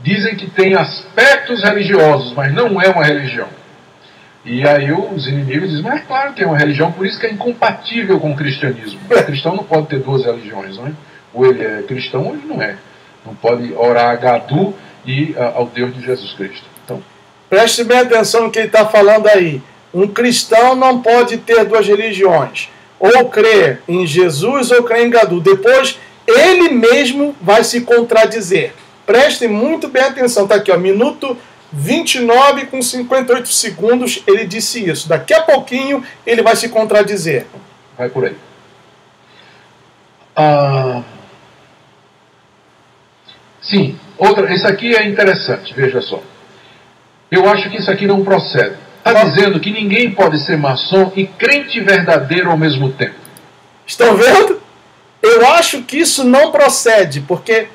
dizem que tem aspectos religiosos, mas não é uma religião. E aí os inimigos dizem, mas é claro que é uma religião, por isso que é incompatível com o cristianismo. O cristão não pode ter duas religiões, não é? Ou ele é cristão ou ele não é. Não pode orar a Gadu e ao Deus de Jesus Cristo. Então, preste bem atenção no que ele está falando aí. Um cristão não pode ter duas religiões. Ou crer em Jesus ou crer em Gadu. Depois, ele mesmo vai se contradizer. Prestem muito bem atenção. Está aqui, ó, minuto 29 com 58 segundos, ele disse isso. Daqui a pouquinho, ele vai se contradizer. Vai por aí. Sim, esse aqui é interessante, veja só. Eu acho que isso aqui não procede. Está dizendo que ninguém pode ser maçom e crente verdadeiro ao mesmo tempo. Estão vendo? Eu acho que isso não procede, porque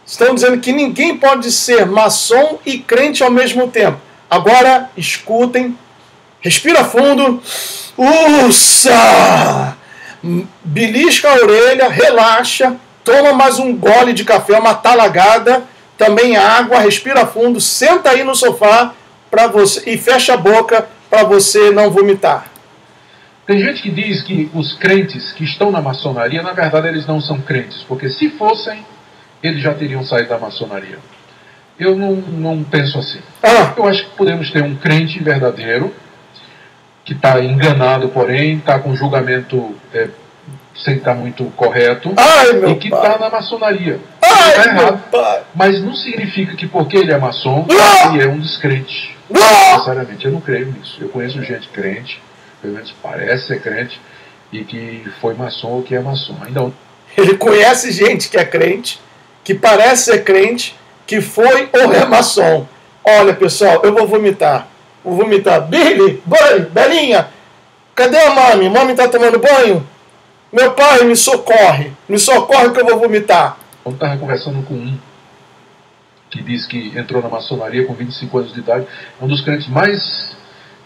estão dizendo que ninguém pode ser maçom e crente ao mesmo tempo. Agora, escutem, respira fundo, belisca a orelha, relaxa, toma mais um gole de café, uma talagada, também água, respira fundo, senta aí no sofá para você e fecha a boca para você não vomitar. Tem gente que diz que os crentes que estão na maçonaria, na verdade eles não são crentes, porque se fossem, eles já teriam saído da maçonaria. Eu não penso assim. Eu acho que podemos ter um crente verdadeiro, que está enganado, porém, está com julgamento sem estar muito correto, e que está na maçonaria. Está errado. Mas não significa que porque ele é maçom, ele é um descrente. Necessariamente, eu não creio nisso. Eu conheço gente crente, pelo menos parece ser crente, e que foi maçom ou que é maçom. Ainda ele conhece gente que é crente, que parece ser crente, que foi ou é maçom. Olha, pessoal, eu vou vomitar. Vou vomitar. Billy, banho, Belinha, cadê a mami? Mami está tomando banho? Meu pai, me socorre que eu vou vomitar. Eu estava conversando com um que diz que entrou na maçonaria com 25 anos de idade, um dos crentes mais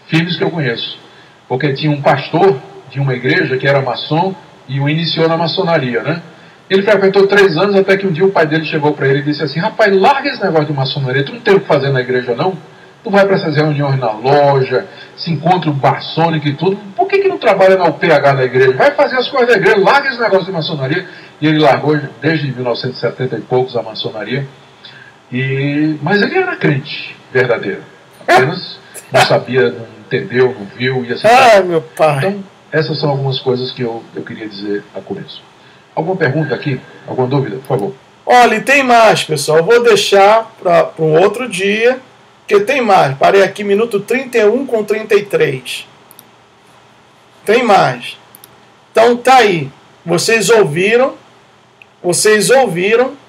firmes que eu conheço, porque tinha um pastor de uma igreja que era maçom e o iniciou na maçonaria, né? Ele frequentou 3 anos até que um dia o pai dele chegou para ele e disse assim, rapaz, larga esse negócio de maçonaria, tu não tem o que fazer na igreja não? Tu vai para essas reuniões na loja, se encontra o maçônico e tudo, por que não trabalha na UPH da igreja? Vai fazer as coisas da igreja, larga esse negócio de maçonaria. E ele largou desde 1970 e poucos a maçonaria, mas ele era crente verdadeiro, apenas não sabia, não entendeu, não viu e assim. Meu pai. Então, essas são algumas coisas que eu queria dizer a começo. Alguma pergunta aqui? Alguma dúvida, por favor? Olha, e tem mais, pessoal. Eu vou deixar para um outro dia, porque tem mais. Parei aqui, minuto 31 com 33. Tem mais. Então tá aí. Vocês ouviram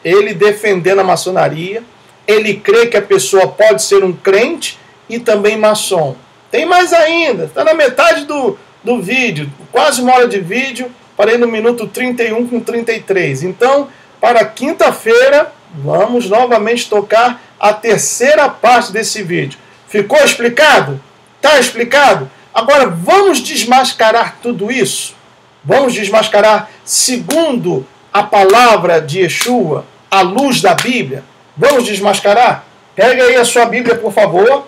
ele defendendo a maçonaria. Ele crê que a pessoa pode ser um crente e também maçom. Tem mais ainda. Está na metade do vídeo. Quase 1 hora de vídeo. Parei no minuto 31 com 33. Então, para quinta-feira, vamos novamente tocar a terceira parte desse vídeo. Ficou explicado? Está explicado? Agora, vamos desmascarar tudo isso? Vamos desmascarar segundo a palavra de Yeshua, à luz da Bíblia? Vamos desmascarar? Pega aí a sua Bíblia, por favor.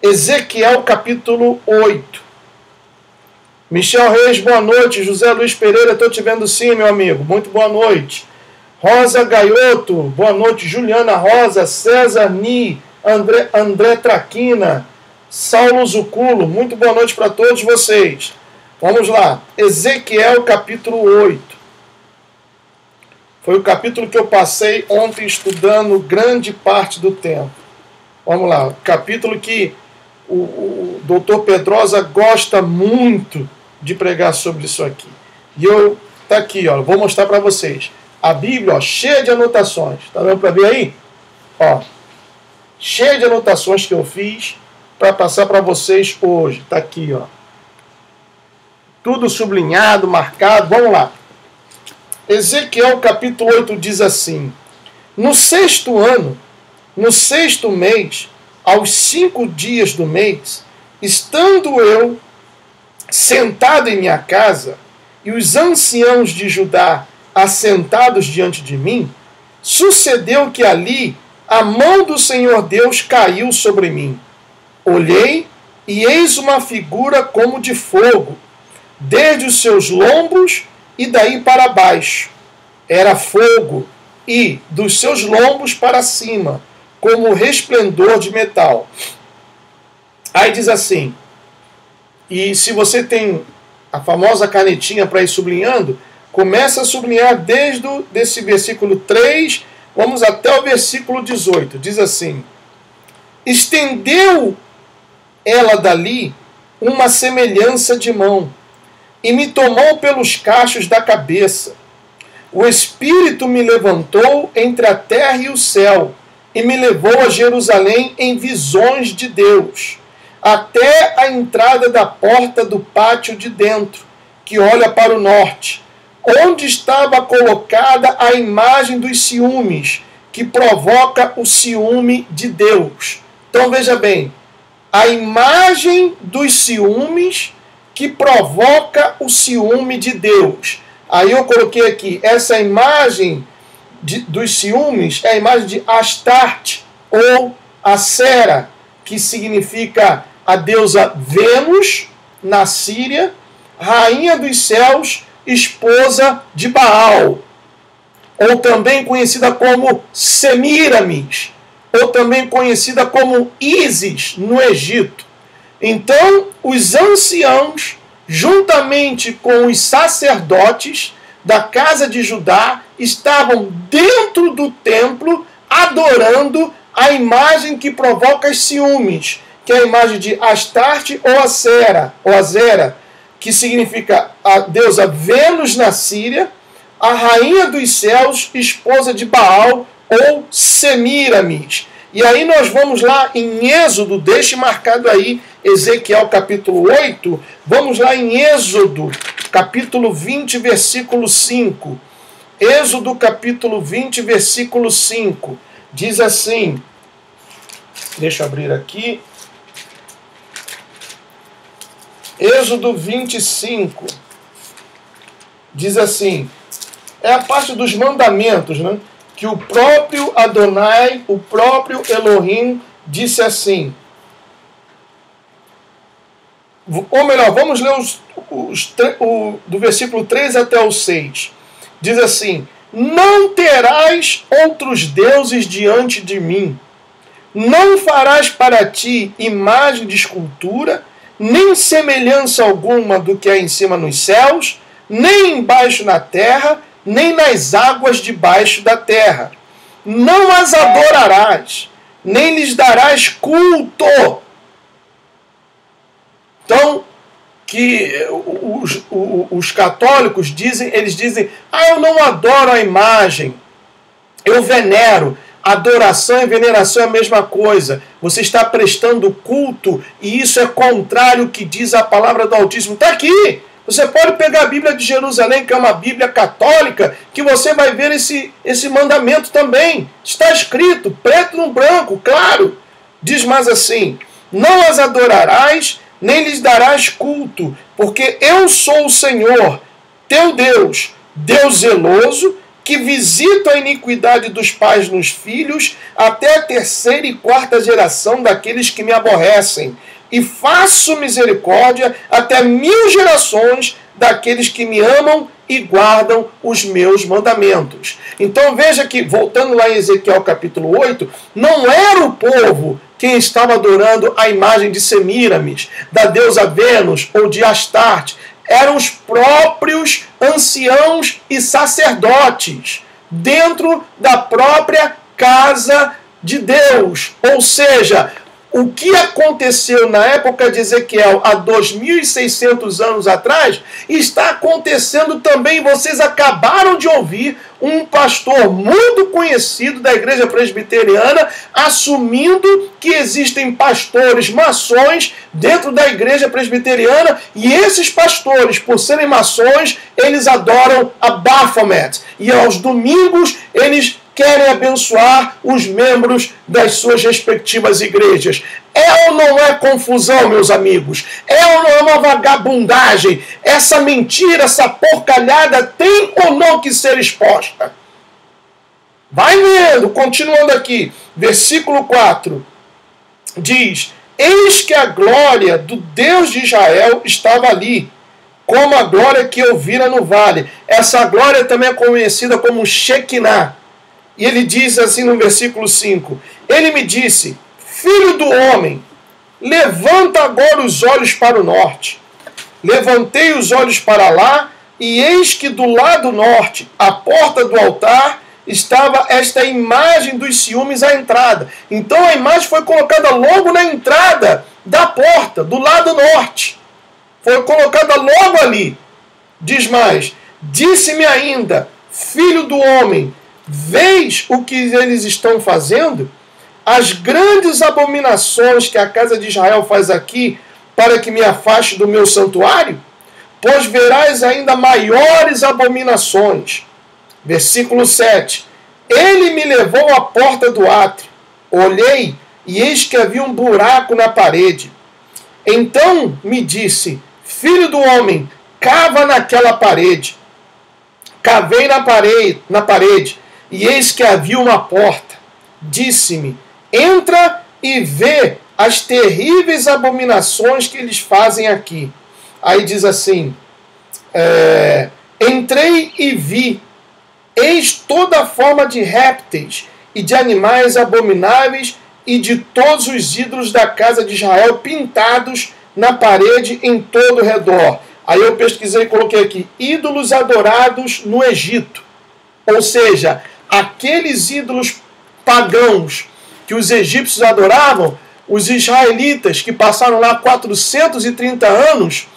Ezequiel, capítulo 8. Michel Reis, boa noite. José Luiz Pereira, estou te vendo sim, meu amigo. Muito boa noite. Rosa Gaioto, boa noite. Juliana Rosa, César Ni, André Traquina, Saulo Zuculo, muito boa noite para todos vocês. Vamos lá. Ezequiel, capítulo 8. Foi o capítulo que eu passei ontem estudando grande parte do tempo. Vamos lá. Capítulo que o doutor Pedrosa gosta muito de pregar sobre isso aqui. E tá aqui, ó, vou mostrar para vocês. A Bíblia, ó, cheia de anotações. Tá dando para ver aí? Ó, cheia de anotações que eu fiz para passar para vocês hoje. Tá aqui, ó. Tudo sublinhado, marcado. Vamos lá. Ezequiel capítulo 8 diz assim: no 6º ano, no 6º mês, aos 5 dias do mês, estando eu sentado em minha casa, e os anciãos de Judá assentados diante de mim, sucedeu que ali a mão do Senhor Deus caiu sobre mim. Olhei, e eis uma figura como de fogo, desde os seus lombos e daí para baixo. Era fogo, e dos seus lombos para cima, como resplendor de metal. Aí diz assim, e se você tem a famosa canetinha para ir sublinhando, começa a sublinhar desde desse versículo 3, vamos até o versículo 18. Diz assim, estendeu ela dali uma semelhança de mão, e me tomou pelos cachos da cabeça. O Espírito me levantou entre a terra e o céu, e me levou a Jerusalém em visões de Deus, até a entrada da porta do pátio de dentro, que olha para o norte, onde estava colocada a imagem dos ciúmes, que provoca o ciúme de Deus. Então veja bem, a imagem dos ciúmes que provoca o ciúme de Deus. Aí eu coloquei aqui, essa imagem dos ciúmes é a imagem de Astarte, ou Acera, que significa a deusa Vênus, na Síria, rainha dos céus, esposa de Baal, ou também conhecida como Semíramis, ou também conhecida como Ísis, no Egito. Então, os anciãos, juntamente com os sacerdotes da casa de Judá, estavam dentro do templo adorando a imagem que provoca ciúmes, que é a imagem de Astarte ou Azera, que significa a deusa Vênus na Síria, a rainha dos céus, esposa de Baal ou Semíramis. E aí nós vamos lá em Êxodo, deixe marcado aí, Ezequiel capítulo 8, vamos lá em Êxodo, capítulo 20, versículo 5. Êxodo capítulo 20, versículo 5. Diz assim, deixa eu abrir aqui, Êxodo 25, diz assim, é a parte dos mandamentos, né? Que o próprio Adonai, o próprio Elohim, disse assim. Ou melhor, vamos ler do versículo 3 até o 6. Diz assim, não terás outros deuses diante de mim, não farás para ti imagem de escultura, nem semelhança alguma do que há em cima nos céus, nem embaixo na terra, nem nas águas debaixo da terra. Não as adorarás, nem lhes darás culto. Então, que os católicos dizem, eles dizem, eu não adoro a imagem, eu venero. Adoração e veneração é a mesma coisa. Você está prestando culto e isso é contrário ao que diz a palavra do Altíssimo. Está aqui. Você pode pegar a Bíblia de Jerusalém, que é uma Bíblia católica, que você vai ver esse mandamento também. Está escrito, preto no branco, claro. Diz mais assim, não as adorarás, nem lhes darás culto, porque eu sou o Senhor, teu Deus, Deus zeloso, que visita a iniquidade dos pais nos filhos, até a terceira e quarta geração daqueles que me aborrecem, e faço misericórdia até 1000 gerações daqueles que me amam e guardam os meus mandamentos. Então veja que, voltando lá em Ezequiel capítulo 8, não era o povo quem estava adorando a imagem de Semíramis, da deusa Vênus ou de Astarte. Eram os próprios anciãos e sacerdotes dentro da própria casa de Deus. Ou seja, o que aconteceu na época de Ezequiel há 2.600 anos atrás está acontecendo também. Vocês acabaram de ouvir um pastor muito conhecido da igreja presbiteriana assumindo que existem pastores maçons dentro da igreja presbiteriana, e esses pastores, por serem maçons, eles adoram a Baphomet, e aos domingos eles querem abençoar os membros das suas respectivas igrejas. É ou não é confusão, meus amigos? É ou não é uma vagabundagem? Essa mentira, essa porcalhada tem ou não que ser exposta? Vai vendo, continuando aqui, versículo 4, diz: eis que a glória do Deus de Israel estava ali, como a glória que eu vira no vale. Essa glória também é conhecida como Shekinah. E ele diz assim no versículo 5, ele me disse: filho do homem, levanta agora os olhos para o norte. Levantei os olhos para lá, e eis que do lado norte, à porta do altar, estava esta imagem dos ciúmes à entrada. Então a imagem foi colocada logo na entrada da porta, do lado norte. Foi colocada logo ali. Diz mais: disse-me ainda, filho do homem, vês o que eles estão fazendo? As grandes abominações que a casa de Israel faz aqui, para que me afaste do meu santuário? Pois verás ainda maiores abominações. Versículo 7. Ele me levou à porta do átrio. Olhei, e eis que havia um buraco na parede. Então me disse: filho do homem, cava naquela parede. Cavei na parede, e eis que havia uma porta. Disse-me: entra e vê as terríveis abominações que eles fazem aqui. Aí diz assim, entrei e vi, eis toda forma de répteis e de animais abomináveis e de todos os ídolos da casa de Israel pintados na parede em todo o redor. Aí eu pesquisei e coloquei aqui, ídolos adorados no Egito. Ou seja, aqueles ídolos pagãos que os egípcios adoravam, os israelitas que passaram lá 430 anos,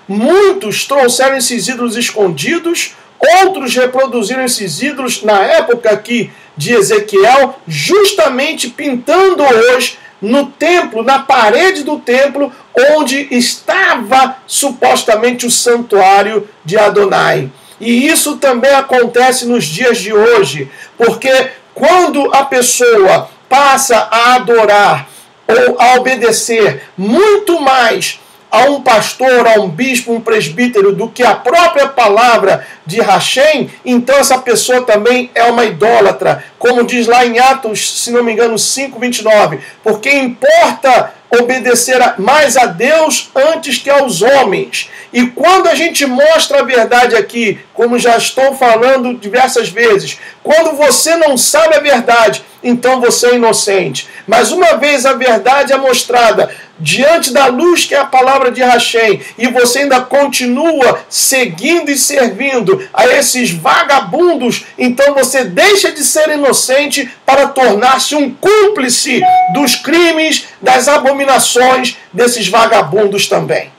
muitos trouxeram esses ídolos escondidos, outros reproduziram esses ídolos na época aqui de Ezequiel, justamente pintando-os no templo, na parede do templo, onde estava supostamente o santuário de Adonai. E isso também acontece nos dias de hoje, porque quando a pessoa passa a adorar ou a obedecer muito mais a um pastor, a um bispo, um presbítero, do que a própria palavra de Hashem, então essa pessoa também é uma idólatra. Como diz lá em Atos, se não me engano, 5:29, porque importa obedecer mais a Deus antes que aos homens. E quando a gente mostra a verdade aqui, como já estou falando diversas vezes, quando você não sabe a verdade, então você é inocente. Mas uma vez a verdade é mostrada diante da luz que é a palavra de Hashem, e você ainda continua seguindo e servindo a esses vagabundos, então você deixa de ser inocente para tornar-se um cúmplice dos crimes, das abominações desses vagabundos também.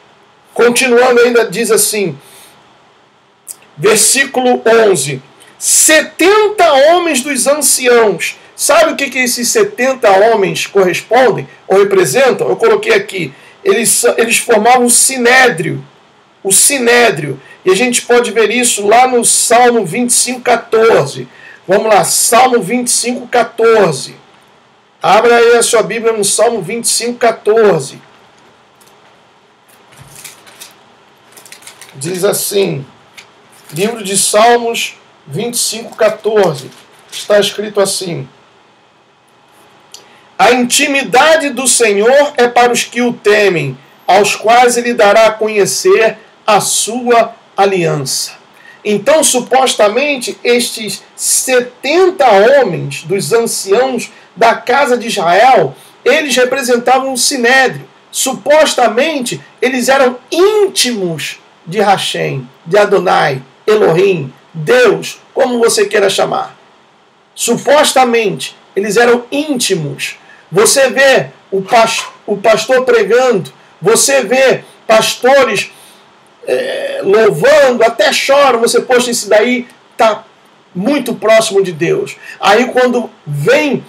Continuando ainda diz assim, versículo 11, 70 homens dos anciãos. Sabe o que esses 70 homens correspondem ou representam? Eu coloquei aqui. Eles formavam o sinédrio. O sinédrio. E a gente pode ver isso lá no Salmo 25:14. Vamos lá, Salmo 25:14. Abra aí a sua Bíblia no Salmo 25:14. Diz assim, livro de Salmos 25:14. Está escrito assim: a intimidade do Senhor é para os que o temem, aos quais ele dará a conhecer a sua aliança. Então, supostamente, estes 70 homens dos anciãos da casa de Israel, eles representavam o sinédrio. Supostamente, eles eram íntimos de Hashem, de Adonai, Elohim, Deus, como você queira chamar. Supostamente, eles eram íntimos. Você vê o pastor pregando, você vê pastores louvando, até choram, você, poxa, isso daí está muito próximo de Deus. Aí quando vem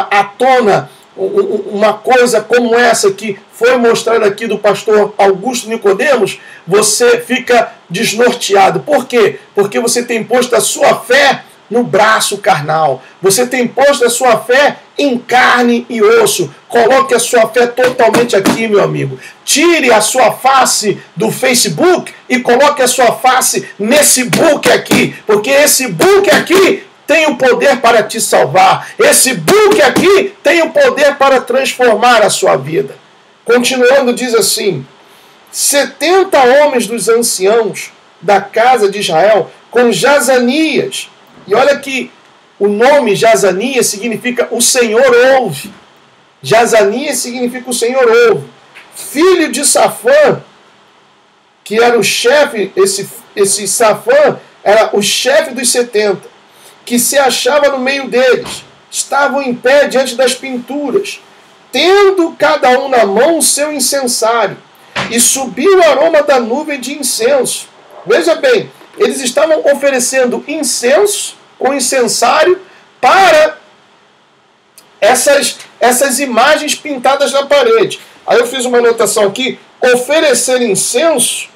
à tona uma coisa como essa que foi mostrada aqui do pastor Augusto Nicodemos, você fica desnorteado. Por quê? Porque você tem posto a sua fé no braço carnal. Você tem posto a sua fé em carne e osso. Coloque a sua fé totalmente aqui, meu amigo. Tire a sua face do Facebook e coloque a sua face nesse book aqui. Porque esse book aqui tem o poder para te salvar. Esse book aqui tem o poder para transformar a sua vida. Continuando, diz assim: 70 homens dos anciãos da casa de Israel, com Jazanias. E olha que o nome Jazanias significa o Senhor ouve. Jazanias significa o Senhor ouve. Filho de Safã, que era o chefe, esse Safã era o chefe dos 70, que se achava no meio deles. Estavam em pé diante das pinturas, tendo cada um na mão o seu incensário. E subiu o aroma da nuvem de incenso. Veja bem, eles estavam oferecendo incenso ou incensário para essas imagens pintadas na parede. Aí eu fiz uma anotação aqui: oferecer incenso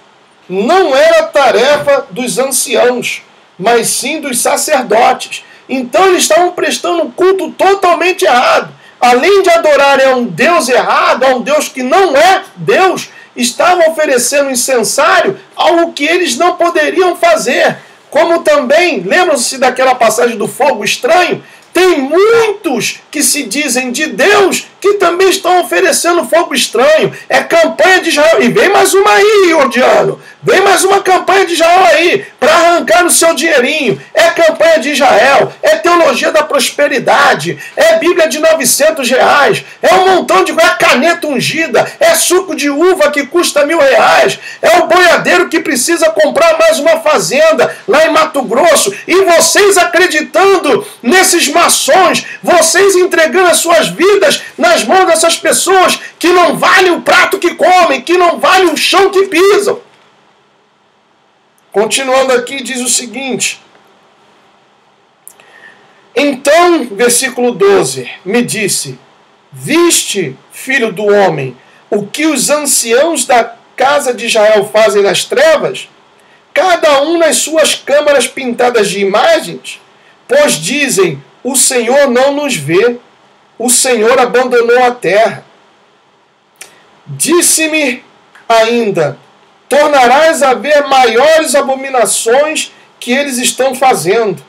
não era tarefa dos anciãos, mas sim dos sacerdotes. Então eles estavam prestando um culto totalmente errado. Além de adorarem a um Deus errado, a um Deus que não é Deus, estavam oferecendo incensário, algo que eles não poderiam fazer. Como também, lembram-se daquela passagem do fogo estranho? Tem muitos que se dizem de Deus que também estão oferecendo fogo estranho. É campanha de Israel. E vem mais uma aí, Ordiano. Vem mais uma campanha de Israel aí para arrancar o seu dinheirinho. É campanha de Israel. É teologia da prosperidade. É Bíblia de R$900. É um montão de caneta ungida. É suco de uva que custa R$1.000. É o boiadeiro que precisa comprar mais uma fazenda lá em Mato Grosso. E vocês acreditando nesses maçons, vocês entregando as suas vidas nas mãos dessas pessoas que não valem o prato que comem, que não valem o chão que pisam. Continuando aqui, diz o seguinte: então, versículo 12, me disse: viste, filho do homem, o que os anciãos da casa de Israel fazem nas trevas? Cada um nas suas câmaras pintadas de imagens? Pois dizem: o Senhor não nos vê, o Senhor abandonou a terra. Disse-me ainda: tornarás a ver maiores abominações que eles estão fazendo.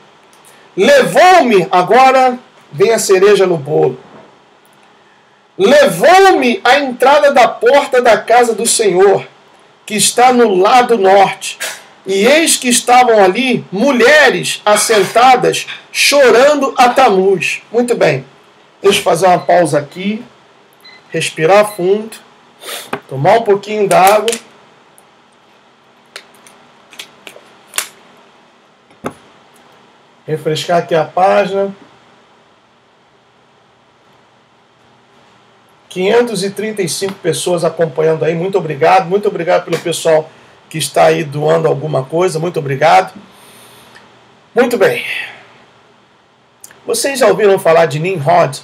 Levou-me, agora vem a cereja no bolo. Levou-me à entrada da porta da casa do Senhor, que está no lado norte. E eis que estavam ali mulheres assentadas, chorando a Tamuz. Muito bem. Deixa eu fazer uma pausa aqui, respirar fundo, tomar um pouquinho d'água. Refrescar aqui a página. 535 pessoas acompanhando aí. Muito obrigado pelo pessoal que está aí doando alguma coisa. Muito obrigado. Muito bem. Vocês já ouviram falar de Nimrod?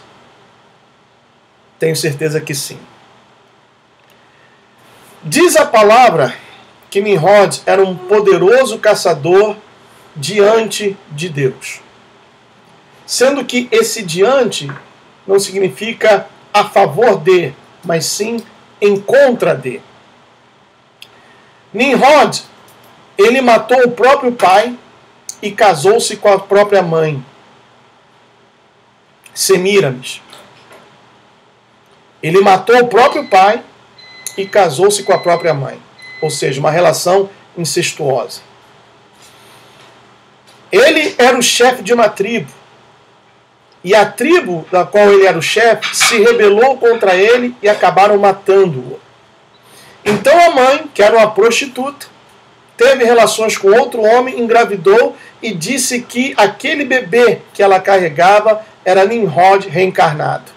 Tenho certeza que sim. Diz a palavra que Nimrod era um poderoso caçador diante de Deus. Sendo que esse diante não significa a favor de, mas sim em contra de. Nimrod, ele matou o próprio pai e casou-se com a própria mãe, Semíramis. Ele matou o próprio pai e casou-se com a própria mãe. Ou seja, uma relação incestuosa. Ele era o chefe de uma tribo. E a tribo da qual ele era o chefe se rebelou contra ele e acabaram matando-o. Então a mãe, que era uma prostituta, teve relações com outro homem, engravidou e disse que aquele bebê que ela carregava era Nimrod reencarnado.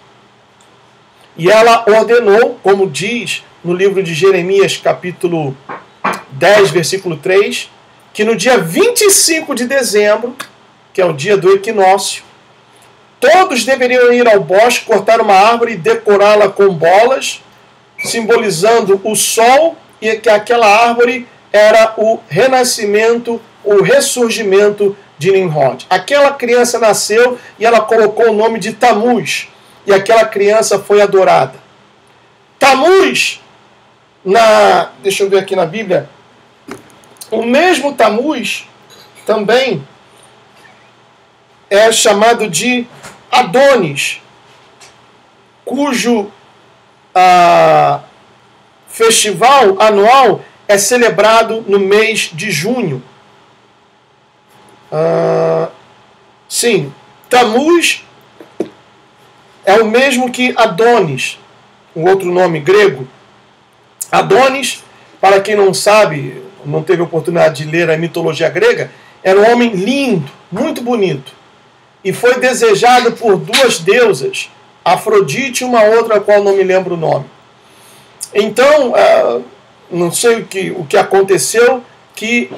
E ela ordenou, como diz no livro de Jeremias, capítulo 10, versículo 3, que no dia 25 de dezembro, que é o dia do equinócio, todos deveriam ir ao bosque, cortar uma árvore e decorá-la com bolas, simbolizando o sol, e que aquela árvore era o renascimento, o ressurgimento de Nimrod. Aquela criança nasceu e ela colocou o nome de Tamuz. E aquela criança foi adorada. Tamuz, deixa eu ver aqui na Bíblia, o mesmo Tamuz também é chamado de Adonis, cujo festival anual é celebrado no mês de junho. Sim, Tamuz é o mesmo que Adonis, um outro nome grego. Adonis, para quem não sabe, não teve oportunidade de ler a mitologia grega, era um homem lindo, muito bonito, e foi desejado por duas deusas, Afrodite e uma outra, a qual não me lembro o nome. Então, não sei o que aconteceu, que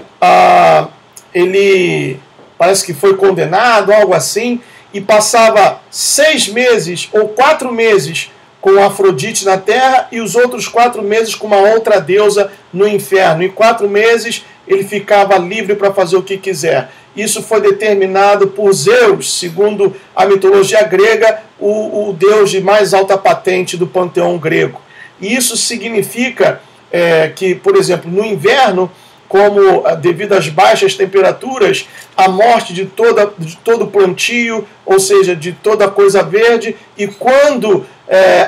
ele parece que foi condenado, algo assim, e passava 6 meses ou 4 meses com Afrodite na terra e os outros 4 meses com uma outra deusa no inferno. Em 4 meses ele ficava livre para fazer o que quiser. Isso foi determinado por Zeus, segundo a mitologia grega, o deus de mais alta patente do panteão grego. E isso significa que, por exemplo, no inverno, como devido às baixas temperaturas, a morte de todo plantio, ou seja, de toda coisa verde, e quando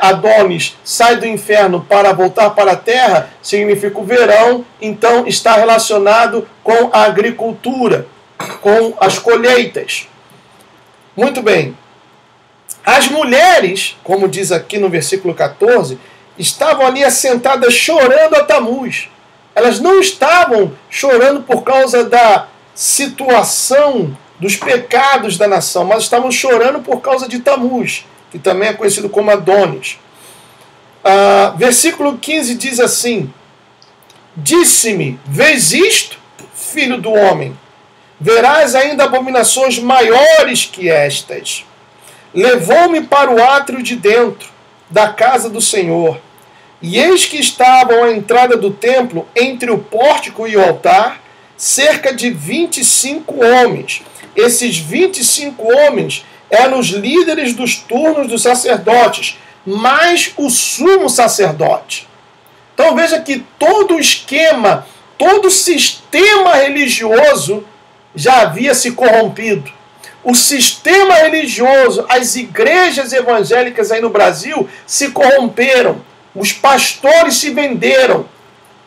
Adonis sai do inferno para voltar para a terra, significa o verão, então está relacionado com a agricultura, com as colheitas. Muito bem. As mulheres, como diz aqui no versículo 14, estavam ali assentadas chorando a Tamuz. Elas não estavam chorando por causa da situação, dos pecados da nação, mas estavam chorando por causa de Tamuz, que também é conhecido como Adonis. Versículo 15 diz assim: Disse-me, vês isto, filho do homem? Verás ainda abominações maiores que estas. Levou-me para o átrio de dentro da casa do Senhor, e eis que estavam à entrada do templo, entre o pórtico e o altar, cerca de 25 homens. Esses 25 homens eram os líderes dos turnos dos sacerdotes, mais o sumo sacerdote. Então veja que todo o esquema, todo o sistema religioso já havia se corrompido. O sistema religioso, as igrejas evangélicas aí no Brasil se corromperam. Os pastores se venderam.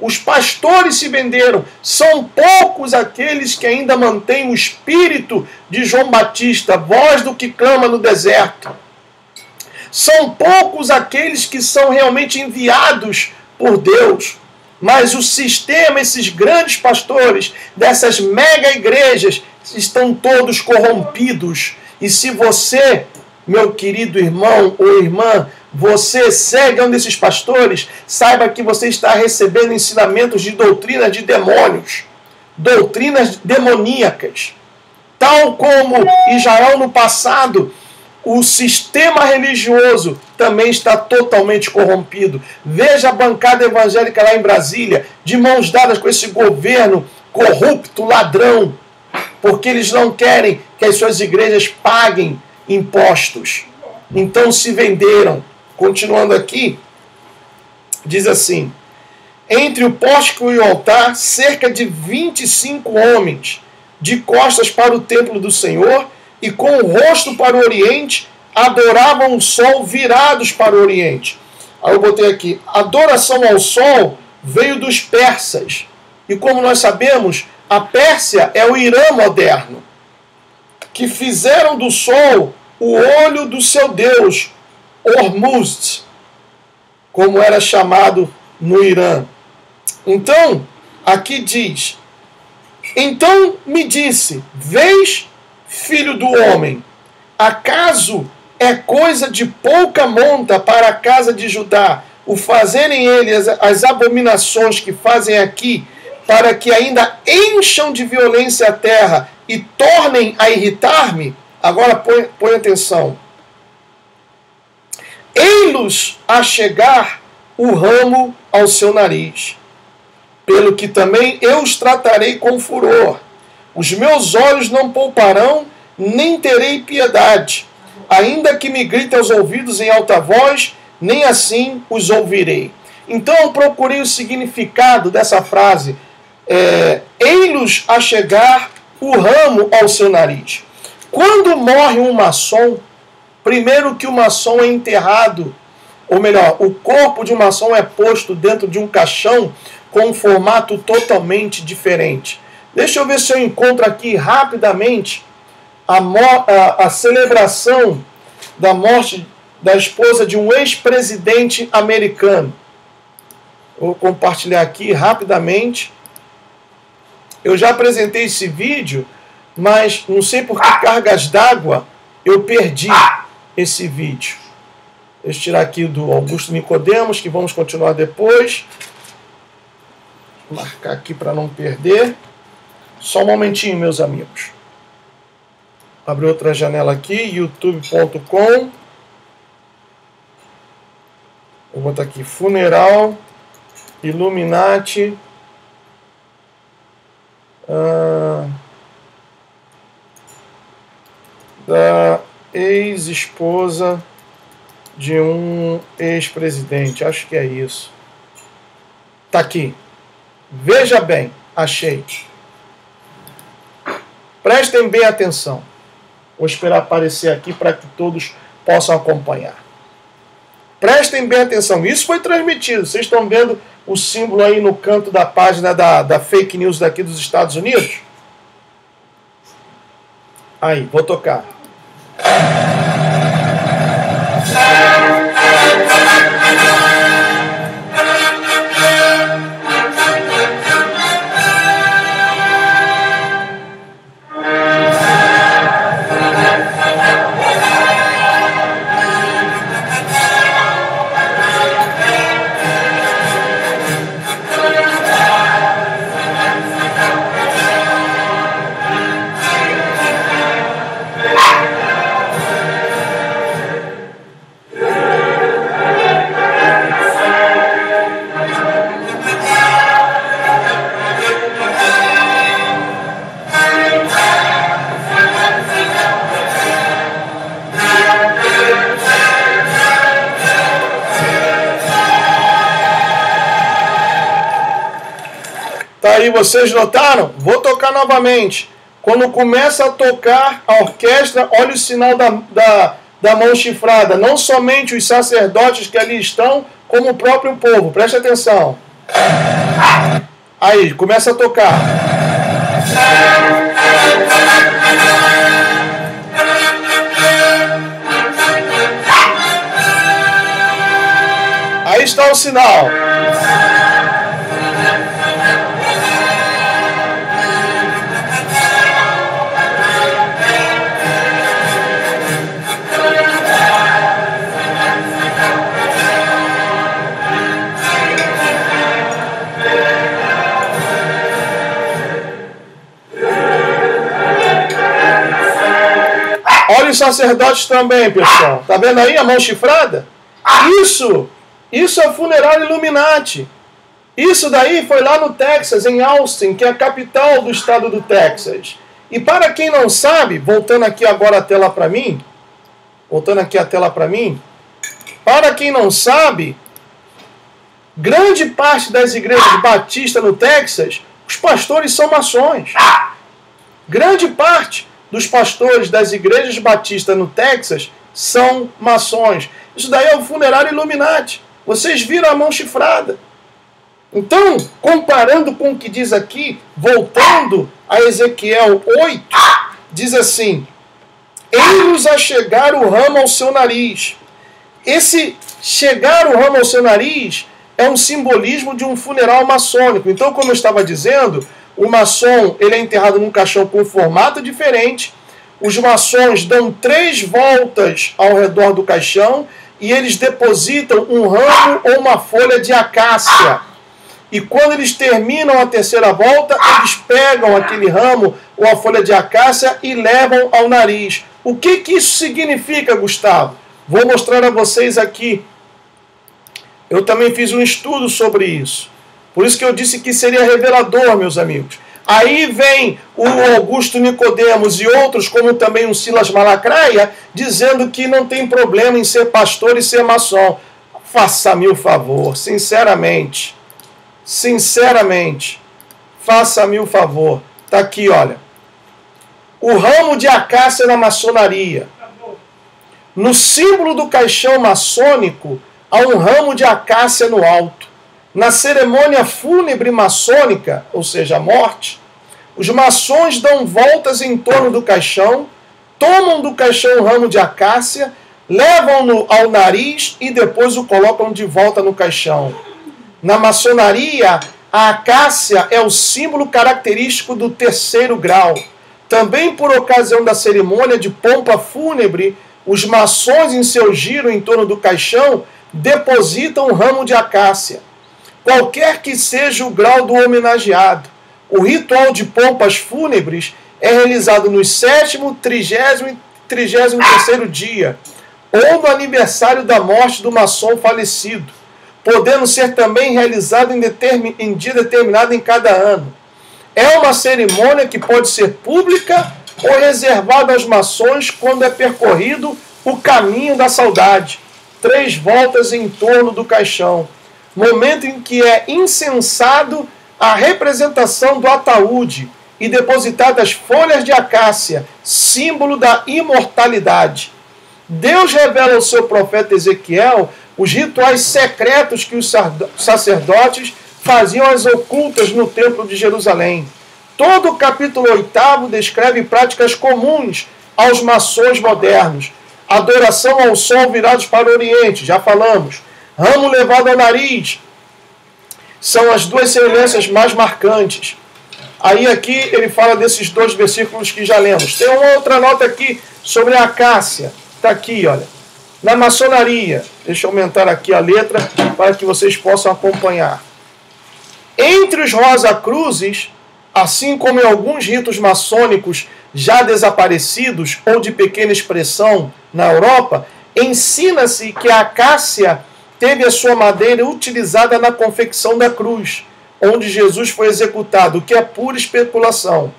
Os pastores se venderam. São poucos aqueles que ainda mantêm o espírito de João Batista, voz do que clama no deserto. São poucos aqueles que são realmente enviados por Deus. Mas o sistema, esses grandes pastores dessas mega igrejas, estão todos corrompidos. E se você, meu querido irmão ou irmã, você segue um desses pastores, saiba que você está recebendo ensinamentos de doutrinas de demônios, doutrinas demoníacas. Tal como Israel no passado, o sistema religioso também está totalmente corrompido. Veja a bancada evangélica lá em Brasília, de mãos dadas com esse governo corrupto, ladrão, porque eles não querem que as suas igrejas paguem impostos. Então se venderam. Continuando aqui, diz assim: entre o pórtico e o altar, cerca de 25 homens, de costas para o templo do Senhor, e com o rosto para o oriente, adoravam o sol virados para o oriente. Aí eu botei aqui: adoração ao sol veio dos persas. E como nós sabemos, a Pérsia é o Irã moderno, que fizeram do sol o olho do seu deus, Hormuzd, como era chamado no Irã. Então, aqui diz: então me disse, vês, filho do homem, acaso é coisa de pouca monta para a casa de Judá o fazerem eles as abominações que fazem aqui, para que ainda encham de violência a terra e tornem a irritar-me? Agora põe atenção. Ei-los a chegar o ramo ao seu nariz, pelo que também eu os tratarei com furor. Os meus olhos não pouparão, nem terei piedade. Ainda que me gritem aos ouvidos em alta voz, nem assim os ouvirei. Então eu procurei o significado dessa frase. Ei-los a chegar o ramo ao seu nariz. Quando morre um maçom, primeiro que o maçom é enterrado, ou melhor, o corpo de um maçom é posto dentro de um caixão com um formato totalmente diferente. Deixa eu ver se eu encontro aqui rapidamente a celebração da morte da esposa de um ex-presidente americano. Vou compartilhar aqui rapidamente. Eu já apresentei esse vídeo, mas não sei por que cargas d'água eu perdi esse vídeo. Deixa eu tirar aqui do Augusto Nicodemos, que vamos continuar depois. Vou marcar aqui para não perder. Só um momentinho, meus amigos. Abrir outra janela aqui, youtube.com. Vou botar aqui, funeral, Illuminati, da ex-esposa de um ex-presidente. Acho que é isso. Tá aqui. Veja bem, achei. Prestem bem atenção. Vou esperar aparecer aqui para que todos possam acompanhar. Prestem bem atenção. Isso foi transmitido. Vocês estão vendo o símbolo aí no canto da página da fake news daqui dos Estados Unidos? Aí, vou tocar. Aí vocês notaram? Vou tocar novamente. Quando começa a tocar a orquestra, olha o sinal da mão chifrada. Não somente os sacerdotes que ali estão, como o próprio povo. Preste atenção. Aí, começa a tocar. Aí está o sinal. Olha os sacerdotes também, pessoal. Tá vendo aí a mão chifrada? Isso é o funeral Illuminati. Isso daí foi lá no Texas, em Austin, que é a capital do estado do Texas. E para quem não sabe, voltando aqui agora a tela para mim, para quem não sabe, grande parte das igrejas batistas no Texas, os pastores são maçons. Grande parte dos pastores das igrejas batistas no Texas são maçons. Isso daí é o funerário Illuminati. Vocês viram a mão chifrada. Então, comparando com o que diz aqui, voltando a Ezequiel 8, diz assim: ei-los a chegar o ramo ao seu nariz. Esse chegar o ramo ao seu nariz é um simbolismo de um funeral maçônico. Então, como eu estava dizendo, o maçom ele é enterrado num caixão com um formato diferente. Os maçons dão 3 voltas ao redor do caixão e eles depositam um ramo ou uma folha de acácia. E quando eles terminam a 3ª volta, eles pegam aquele ramo ou a folha de acácia e levam ao nariz. O que isso significa, Gustavo? Vou mostrar a vocês aqui. Eu também fiz um estudo sobre isso. Por isso que eu disse que seria revelador, meus amigos. Aí vem o Augusto Nicodemos e outros, como também o Silas Malacaia, dizendo que não tem problema em ser pastor e ser maçom. Faça-me o favor, sinceramente. Sinceramente, faça-me o favor. Está aqui, olha. O ramo de acácia na maçonaria. No símbolo do caixão maçônico, há um ramo de acácia no alto. Na cerimônia fúnebre maçônica, ou seja, a morte, os maçons dão voltas em torno do caixão, tomam do caixão um ramo de acácia, levam-no ao nariz e depois o colocam de volta no caixão. Na maçonaria, a acácia é o símbolo característico do terceiro grau. Também por ocasião da cerimônia de pompa fúnebre, os maçons em seu giro em torno do caixão depositam um ramo de acácia. Qualquer que seja o grau do homenageado, o ritual de pompas fúnebres é realizado no 7º, 30º e 33º dia, ou no aniversário da morte do maçom falecido, podendo ser também realizado em dia determinado em cada ano. É uma cerimônia que pode ser pública ou reservada aos maçons quando é percorrido o caminho da saudade, 3 voltas em torno do caixão, momento em que é incensado a representação do ataúde e depositadas folhas de acácia, símbolo da imortalidade. Deus revela ao seu profeta Ezequiel os rituais secretos que os sacerdotes faziam às ocultas no templo de Jerusalém. Todo o capítulo 8º descreve práticas comuns aos maçons modernos. Adoração ao sol virados para o oriente, já falamos. Ramo levado ao nariz, são as 2 semelhanças mais marcantes. Aí aqui ele fala desses 2 versículos que já lemos. Tem uma outra nota aqui sobre a acácia. Está aqui, olha. Na maçonaria, deixa eu aumentar aqui a letra para que vocês possam acompanhar. Entre os Rosa-Cruzes, assim como em alguns ritos maçônicos já desaparecidos ou de pequena expressão na Europa, ensina-se que a acácia teve a sua madeira utilizada na confecção da cruz, onde Jesus foi executado, o que é pura especulação.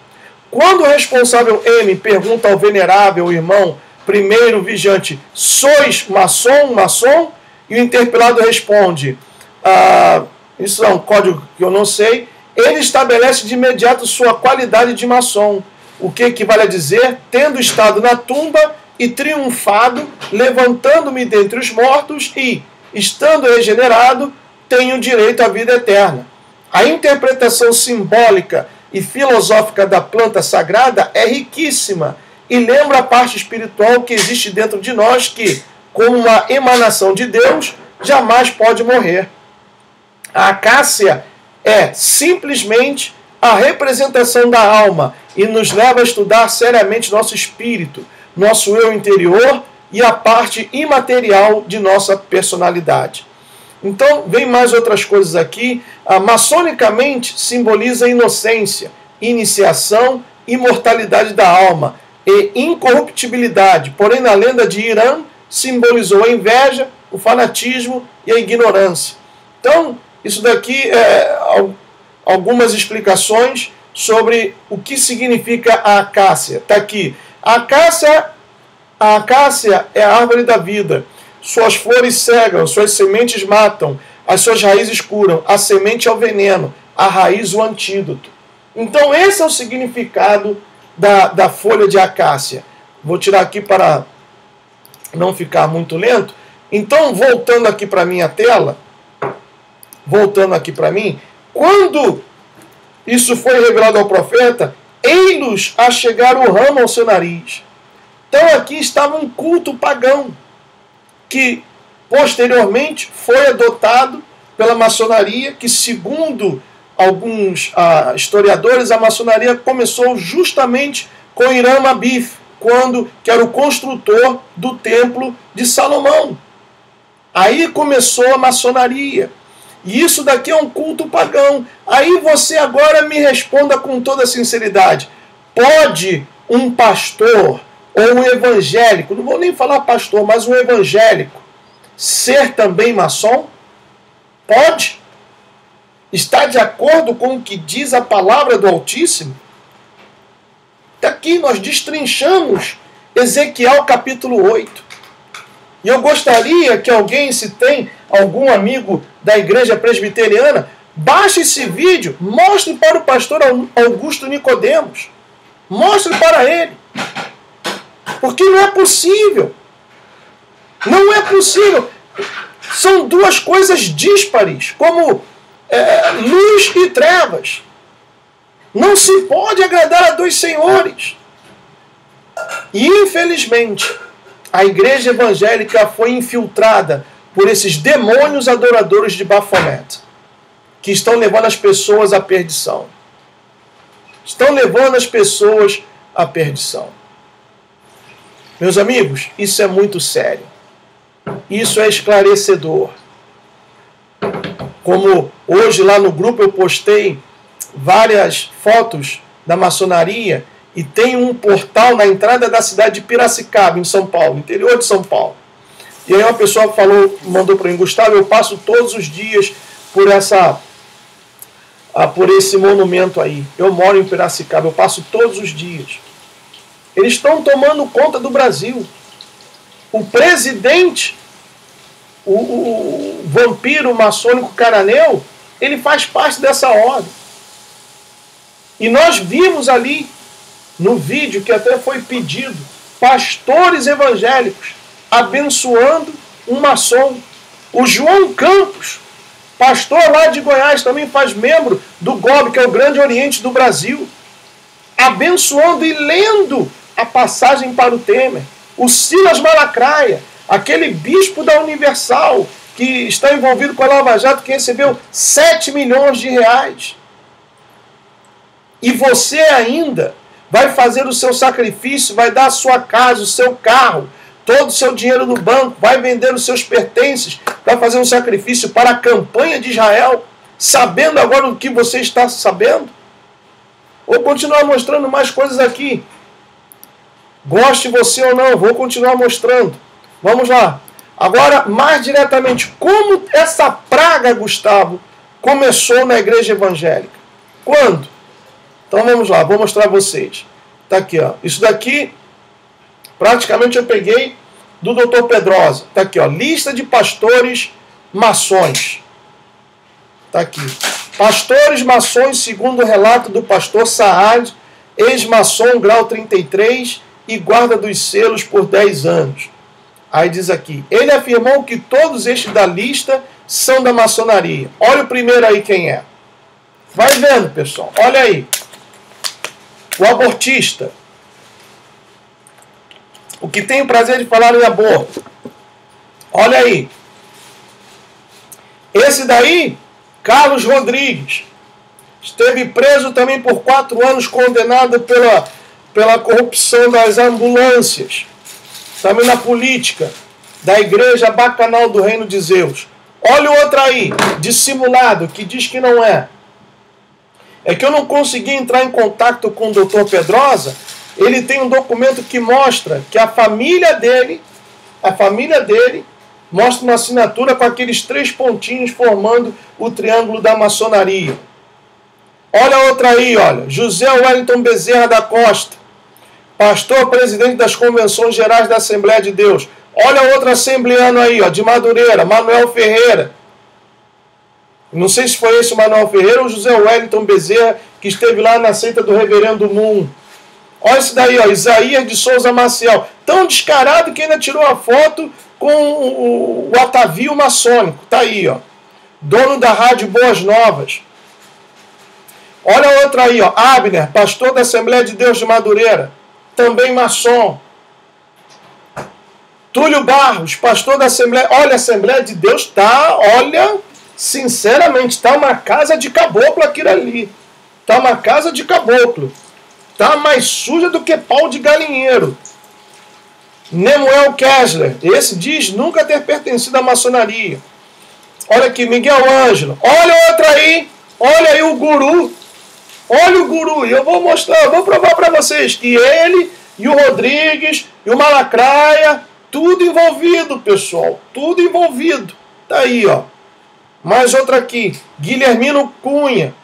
Quando o responsável M pergunta ao venerável irmão primeiro vigiante, sois maçom? E o interpelado responde, isso é um código que eu não sei, ele estabelece de imediato sua qualidade de maçom, o que equivale a dizer, tendo estado na tumba e triunfado, levantando-me dentre os mortos e, estando regenerado, tenho direito à vida eterna. A interpretação simbólica e filosófica da planta sagrada é riquíssima e lembra a parte espiritual que existe dentro de nós que, como uma emanação de Deus, jamais pode morrer. A acácia é simplesmente a representação da alma e nos leva a estudar seriamente nosso espírito, nosso eu interior e a parte imaterial de nossa personalidade. Então, vem mais outras coisas aqui. Maçonicamente simboliza inocência, iniciação, imortalidade da alma e incorruptibilidade. Porém, na lenda de Irã, simbolizou a inveja, o fanatismo e a ignorância. Então, isso daqui é algumas explicações sobre o que significa a acácia. Está aqui. A acácia é a árvore da vida. Suas flores cegam, suas sementes matam, as suas raízes curam. A semente é o veneno, a raiz o antídoto. Então esse é o significado da folha de acácia. Vou tirar aqui para não ficar muito lento. Então, voltando aqui para a minha tela, quando isso foi revelado ao profeta, ei-los a chegar o ramo ao seu nariz. Então aqui estava um culto pagão, que posteriormente foi adotado pela maçonaria, que segundo alguns historiadores, a maçonaria começou justamente com Hiram Abif, que era o construtor do templo de Salomão. Aí começou a maçonaria. E isso daqui é um culto pagão. Aí você agora me responda com toda sinceridade. Pode um pastor ou um evangélico, não vou nem falar pastor, mas um evangélico, ser também maçom? Pode? Está de acordo com o que diz a palavra do Altíssimo? Aqui nós destrinchamos Ezequiel capítulo 8. E eu gostaria que alguém, se tem algum amigo da igreja presbiteriana, baixe esse vídeo, mostre para o pastor Augusto Nicodemos. Mostre para ele. Porque não é possível. Não é possível. São duas coisas díspares, como luz e trevas. Não se pode agradar a dois senhores. E, infelizmente, a igreja evangélica foi infiltrada por esses demônios adoradores de Baphomet, que estão levando as pessoas à perdição. Estão levando as pessoas à perdição. Meus amigos, isso é muito sério. Isso é esclarecedor. Como hoje lá no grupo eu postei várias fotos da maçonaria e tem um portal na entrada da cidade de Piracicaba, em São Paulo, interior de São Paulo. E aí uma pessoa falou, mandou para mim, Gustavo, eu passo todos os dias por esse monumento aí. Eu moro em Piracicaba, eu passo todos os dias. Eles estão tomando conta do Brasil. O presidente, o vampiro maçônico Caraneu, ele faz parte dessa ordem. E nós vimos ali, no vídeo que até foi pedido, pastores evangélicos abençoando um maçom. O João Campos, pastor lá de Goiás, também faz membro do GOB, que é o Grande Oriente do Brasil, abençoando e lendo a passagem para o Temer. O Silas Malacaia, aquele bispo da Universal, que está envolvido com a Lava Jato, que recebeu 7 milhões de reais. E você ainda vai fazer o seu sacrifício, vai dar a sua casa, o seu carro, todo o seu dinheiro no banco, vai vender os seus pertences, vai fazer um sacrifício para a campanha de Israel, sabendo agora o que você está sabendo? Ou continuar mostrando mais coisas aqui? Goste você ou não, vou continuar mostrando. Vamos lá. Agora, mais diretamente, como essa praga, Gustavo, começou na igreja evangélica? Quando? Então vamos lá, vou mostrar a vocês. Está aqui, ó. Isso daqui, praticamente eu peguei do Dr. Pedrosa. Está aqui, ó. Lista de pastores maçons. Está aqui. Pastores maçons, segundo o relato do pastor Saad, ex-maçom, grau 33 e guarda dos selos por 10 anos. Aí diz aqui, ele afirmou que todos estes da lista são da maçonaria. Olha o primeiro aí quem é. Vai vendo, pessoal. Olha aí. O abortista. O que tem o prazer de falar em aborto. Olha aí. Esse daí, Carlos Rodrigues. Esteve preso também por 4 anos, condenado pela corrupção das ambulâncias. Também na política da Igreja Bacanal do Reino de Zeus. Olha o outro aí, dissimulado, que diz que não é. É que eu não consegui entrar em contato com o Dr. Pedrosa. Ele tem um documento que mostra que a família dele mostra uma assinatura com aqueles 3 pontinhos formando o triângulo da maçonaria. Olha outra aí, olha. José Wellington Bezerra da Costa, pastor presidente das Convenções Gerais da Assembleia de Deus. Olha outro assembleano aí, ó, de Madureira, Manuel Ferreira. Não sei se foi esse o Manuel Ferreira ou o José Wellington Bezerra, que esteve lá na seita do Reverendo Moon. Olha esse daí, ó, Isaías de Souza Maciel. Tão descarado que ainda tirou a foto com o atavio maçônico. Tá aí, ó. Dono da Rádio Boas Novas. Olha outra aí, ó. Abner, pastor da Assembleia de Deus de Madureira. Também maçom. Túlio Barros, pastor da Assembleia. Olha, a Assembleia de Deus tá, olha, sinceramente, tá uma casa de caboclo aquilo ali. Tá uma casa de caboclo. Tá mais suja do que pau de galinheiro. Nemuel Kessler, esse diz nunca ter pertencido à maçonaria. Olha aqui, Miguel Ângelo. Olha outra aí. Olha aí o guru. Olha o guru. E eu vou mostrar, eu vou provar para vocês que ele e o Rodrigues e o Malacaia, tudo envolvido, pessoal. Tudo envolvido. Tá aí, ó. Mais outra aqui. Guilhermino Cunha,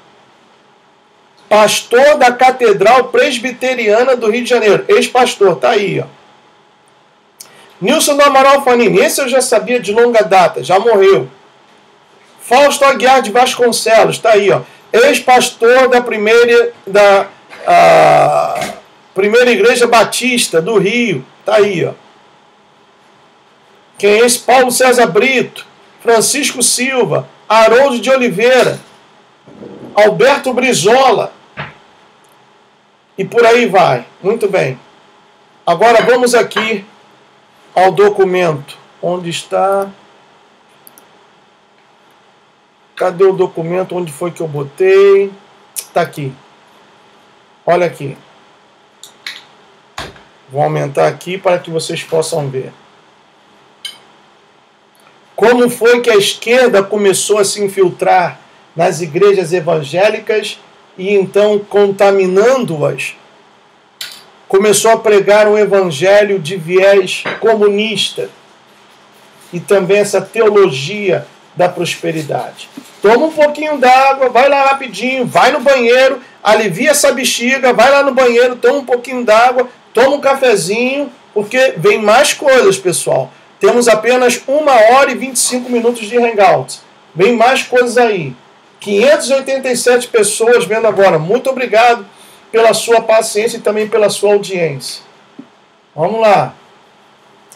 pastor da Catedral Presbiteriana do Rio de Janeiro. Ex-pastor, tá aí, ó. Nilson do Amaral Fanini, esse eu já sabia de longa data, já morreu. Fausto Aguiar de Vasconcelos, tá aí, ó. Ex-pastor da primeira Igreja Batista do Rio, tá aí, ó. Quem é esse? Paulo César Brito, Francisco Silva, Haroldo de Oliveira, Alberto Brizola, e por aí vai. Muito bem. Agora vamos aqui ao documento. Onde está? Cadê o documento? Onde foi que eu botei? Está aqui. Olha aqui. Vou aumentar aqui para que vocês possam ver. Como foi que a esquerda começou a se infiltrar nas igrejas evangélicas e então, contaminando-as, começou a pregar um evangelho de viés comunista e também essa teologia da prosperidade. Toma um pouquinho d'água, vai lá rapidinho, vai no banheiro, alivia essa bexiga, vai lá no banheiro, toma um pouquinho d'água, toma um cafezinho, porque vem mais coisas, pessoal. Temos apenas 1h e 25 minutos de Hangout. Vem mais coisas aí. 587 pessoas vendo agora. Muito obrigado pela sua paciência e também pela sua audiência. Vamos lá.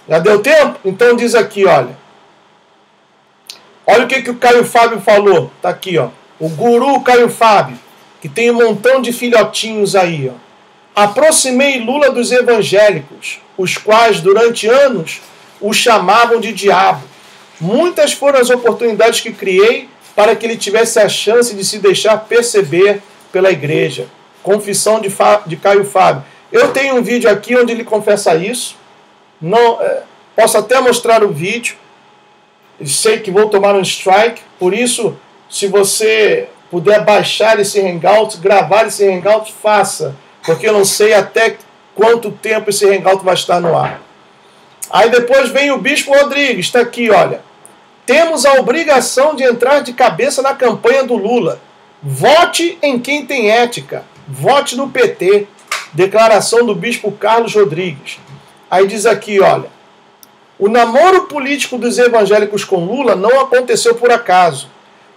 Já deu tempo? Então diz aqui, olha. Olha o que o Caio Fábio falou. Tá aqui, ó. O guru Caio Fábio, que tem um montão de filhotinhos aí, ó. Aproximei Lula dos evangélicos, os quais durante anos o chamavam de diabo. Muitas foram as oportunidades que criei para que ele tivesse a chance de se deixar perceber pela igreja. Confissão de Caio Fábio. Eu tenho um vídeo aqui onde ele confessa isso. Não, posso até mostrar o vídeo. Sei que vou tomar um strike. Por isso, se você puder baixar esse Hangout, gravar esse Hangout, faça. Porque eu não sei até quanto tempo esse Hangout vai estar no ar. Aí depois vem o Bispo Rodrigues. Está aqui, olha. Temos a obrigação de entrar de cabeça na campanha do Lula. Vote em quem tem ética. Vote no PT. Declaração do Bispo Carlos Rodrigues. Aí diz aqui, olha. O namoro político dos evangélicos com Lula não aconteceu por acaso.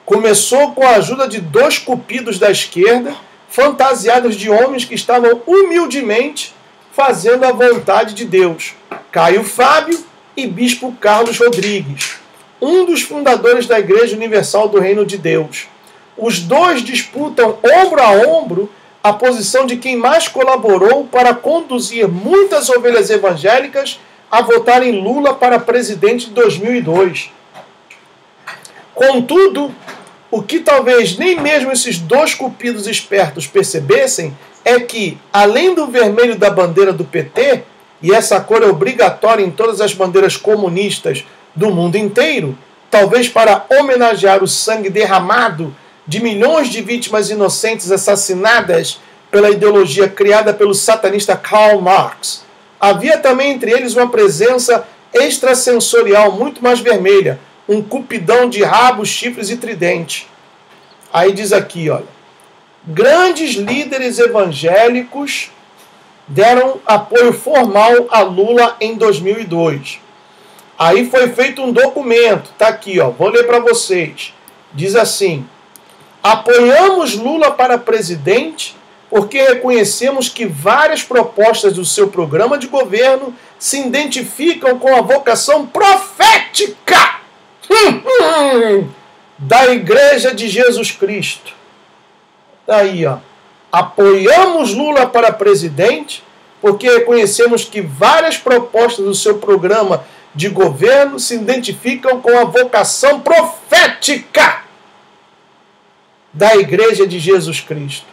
Começou com a ajuda de 2 cupidos da esquerda, fantasiados de homens que estavam humildemente fazendo a vontade de Deus. Caio Fábio e Bispo Carlos Rodrigues, um dos fundadores da Igreja Universal do Reino de Deus. Os dois disputam ombro a ombro a posição de quem mais colaborou para conduzir muitas ovelhas evangélicas a votar em Lula para presidente de 2002. Contudo, o que talvez nem mesmo esses 2 cupidos espertos percebessem é que, além do vermelho da bandeira do PT, e essa cor é obrigatória em todas as bandeiras comunistas do mundo inteiro, talvez para homenagear o sangue derramado de milhões de vítimas inocentes assassinadas pela ideologia criada pelo satanista Karl Marx, havia também entre eles uma presença extrasensorial muito mais vermelha, um cupidão de rabos, chifres e tridente. Aí diz aqui, olha, grandes líderes evangélicos deram apoio formal a Lula em 2002. Aí foi feito um documento, tá aqui, ó, vou ler para vocês. Diz assim: apoiamos Lula para presidente porque reconhecemos que várias propostas do seu programa de governo se identificam com a vocação profética da Igreja de Jesus Cristo. Daí, ó. Apoiamos Lula para presidente porque reconhecemos que várias propostas do seu programa de governo se identificam com a vocação profética da Igreja de Jesus Cristo.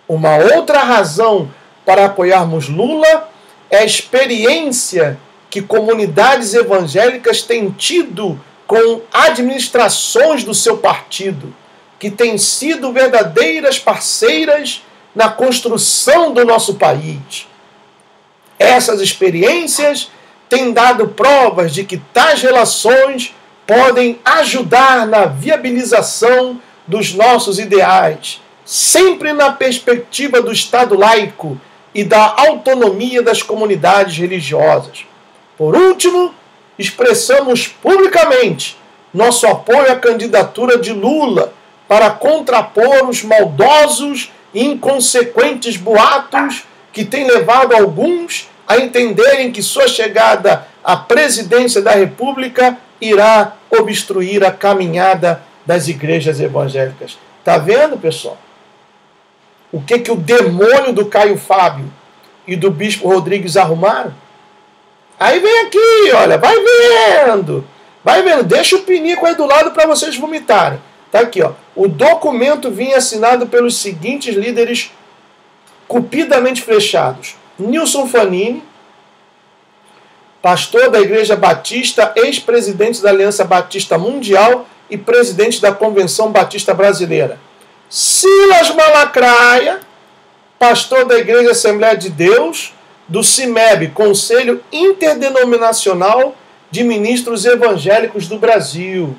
Uma outra razão para apoiarmos Lula é a experiência que comunidades evangélicas têm tido com administrações do seu partido, que têm sido verdadeiras parceiras na construção do nosso país. Essas experiências têm dado provas de que tais relações podem ajudar na viabilização dos nossos ideais, sempre na perspectiva do Estado laico e da autonomia das comunidades religiosas. Por último, expressamos publicamente nosso apoio à candidatura de Lula para contrapor os maldosos e inconsequentes boatos que têm levado alguns a entenderem que sua chegada à presidência da República irá obstruir a caminhada das igrejas evangélicas. Tá vendo, pessoal? O que o demônio do Caio Fábio e do Bispo Rodrigues arrumaram? Aí vem aqui, olha, vai vendo, deixa o pinico aí do lado para vocês vomitarem. Tá aqui, ó. O documento vinha assinado pelos seguintes líderes cupidamente flechados: Nilson Fanini, pastor da Igreja Batista, ex-presidente da Aliança Batista Mundial e presidente da Convenção Batista Brasileira. Silas Malacraia, pastor da Igreja Assembleia de Deus, do CIMEB, Conselho Interdenominacional de Ministros Evangélicos do Brasil.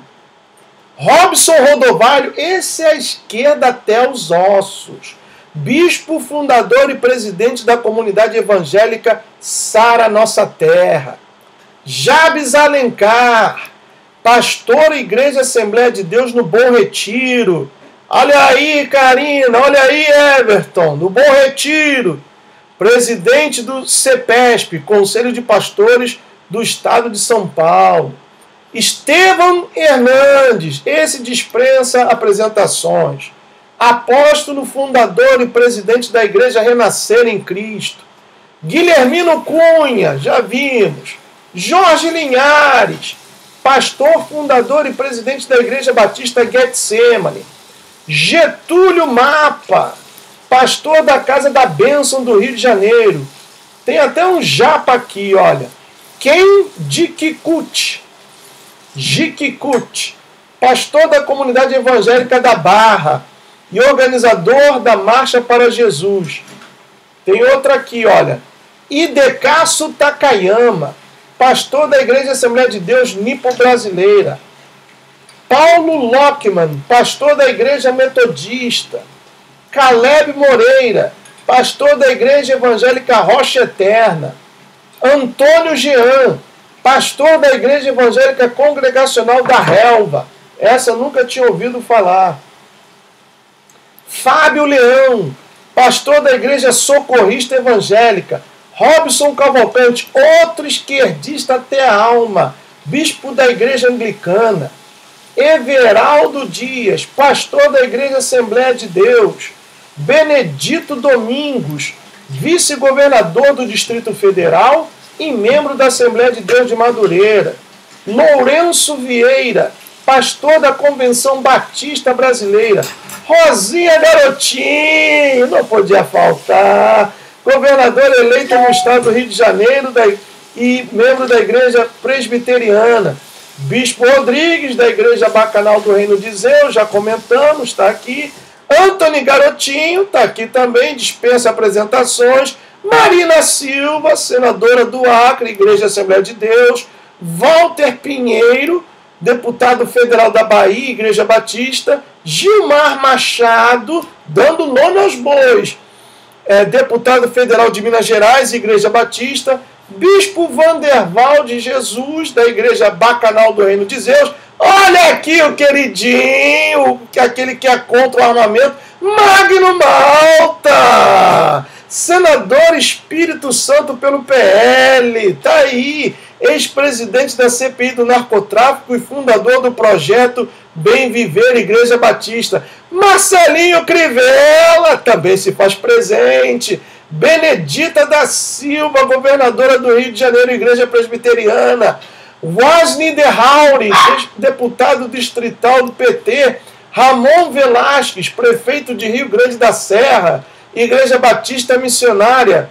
Robson Rodovalho, esse é a esquerda até os ossos. Bispo, fundador e presidente da comunidade evangélica Sara Nossa Terra. Jabes Alencar, pastor Igreja Assembleia de Deus no Bom Retiro. Olha aí, Karina, olha aí, Everton, no Bom Retiro. Presidente do CEPESP, Conselho de Pastores do Estado de São Paulo. Estevão Hernandes, esse dispensa apresentações. Apóstolo, fundador e presidente da Igreja Renascer em Cristo. Guilhermino Cunha, já vimos. Jorge Linhares, pastor, fundador e presidente da Igreja Batista Getsemane. Getúlio Mapa, pastor da Casa da Bênção do Rio de Janeiro. Tem até um japa aqui, olha. Ken Jiquicute, pastor da comunidade evangélica da Barra e organizador da Marcha para Jesus. Tem outra aqui, olha. Idecaço Takayama, pastor da Igreja Assembleia de Deus Nipo Brasileira. Paulo Lockman, pastor da Igreja Metodista. Caleb Moreira, pastor da Igreja Evangélica Rocha Eterna. Antônio Jean, pastor da Igreja Evangélica Congregacional da Relva. Essa eu nunca tinha ouvido falar. Fábio Leão, pastor da Igreja Socorrista Evangélica. Robson Cavalcante, outro esquerdista até a alma, bispo da Igreja Anglicana. Everaldo Dias, pastor da Igreja Assembleia de Deus. Benedito Domingos, vice-governador do Distrito Federal e membro da Assembleia de Deus de Madureira. Lourenço Vieira, pastor da Convenção Batista Brasileira. Rosinha Garotinho, não podia faltar, governador eleito no estado do Rio de Janeiro e membro da Igreja Presbiteriana. Bispo Rodrigues, da Igreja Bacanal do Reino de Zeus, já comentamos, está aqui. Antony Garotinho, está aqui também, dispensa apresentações. Marina Silva, senadora do Acre, Igreja Assembleia de Deus. Walter Pinheiro, deputado federal da Bahia, Igreja Batista. Gilmar Machado, dando nome aos bois, deputado federal de Minas Gerais, Igreja Batista. Bispo Vanderval de Jesus, da Igreja Bacanal do Reino de Zeus. Olha aqui o queridinho, aquele que é contra o armamento, Magno Malta, senador Espírito Santo pelo PL, tá aí, ex-presidente da CPI do narcotráfico e fundador do projeto Bem Viver Igreja Batista. Marcelinho Crivella também se faz presente. Benedita da Silva, governadora do Rio de Janeiro, Igreja Presbiteriana. Wasney de Hauri, deputado distrital do PT. Ramon Velasquez, prefeito de Rio Grande da Serra, Igreja Batista Missionária.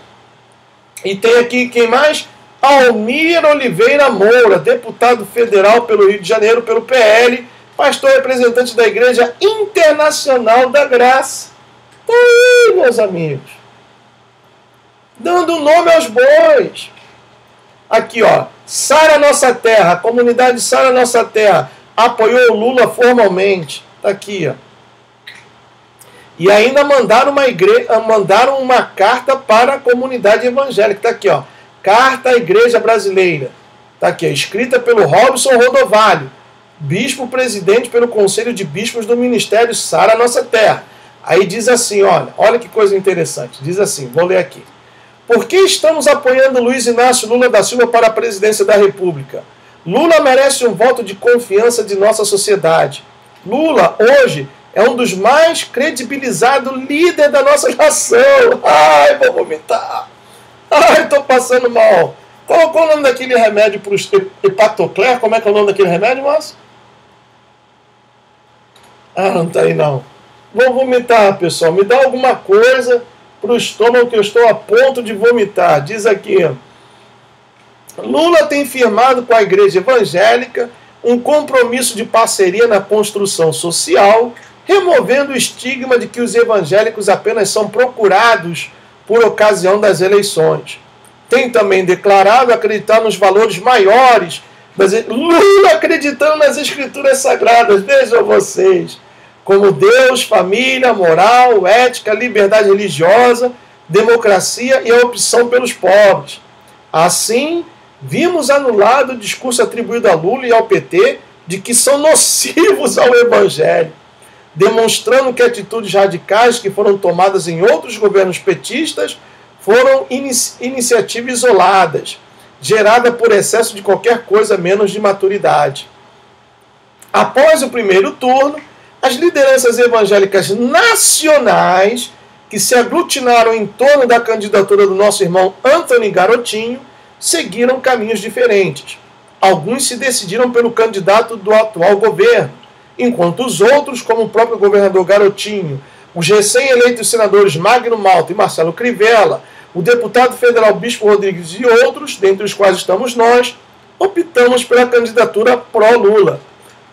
E tem aqui quem mais? Almir Oliveira Moura, deputado federal pelo Rio de Janeiro, pelo PL, pastor representante da Igreja Internacional da Graça. Tá aí, meus amigos, dando nome aos bois. Aqui, ó, Sara Nossa Terra, a comunidade Sara Nossa Terra apoiou o Lula formalmente. Está aqui, ó. E ainda mandaram uma carta para a comunidade evangélica. Está aqui, ó. Carta à Igreja Brasileira. Está aqui, ó, escrita pelo Robson Rodovalho, bispo presidente pelo Conselho de Bispos do Ministério Sara Nossa Terra. Aí diz assim, olha que coisa interessante. Diz assim, vou ler aqui. Por que estamos apoiando Luiz Inácio Lula da Silva para a presidência da República? Lula merece um voto de confiança de nossa sociedade. Lula, hoje, é um dos mais credibilizados líderes da nossa nação. Ai, vou vomitar. Ai, estou passando mal. Qual é o nome daquele remédio para o Hepatocler? Como é que é o nome daquele remédio, moço? Ah, não está aí não. Vou vomitar, pessoal. Me dá alguma coisa para o estômago que eu estou a ponto de vomitar. Diz aqui. Lula tem firmado com a igreja evangélica um compromisso de parceria na construção social, removendo o estigma de que os evangélicos apenas são procurados por ocasião das eleições. Tem também declarado acreditar nos valores maiores. Lula acreditando nas escrituras sagradas, vejam vocês, como Deus, família, moral, ética, liberdade religiosa, democracia e a opção pelos pobres. Assim, vimos anulado o discurso atribuído a Lula e ao PT de que são nocivos ao Evangelho, demonstrando que atitudes radicais que foram tomadas em outros governos petistas foram iniciativas isoladas, gerada por excesso de qualquer coisa menos de maturidade. Após o primeiro turno, as lideranças evangélicas nacionais que se aglutinaram em torno da candidatura do nosso irmão Antony Garotinho seguiram caminhos diferentes. Alguns se decidiram pelo candidato do atual governo, enquanto os outros, como o próprio governador Garotinho, os recém-eleitos senadores Magno Malta e Marcelo Crivella, o deputado federal Bispo Rodrigues e outros, dentre os quais estamos nós, optamos pela candidatura pró-Lula.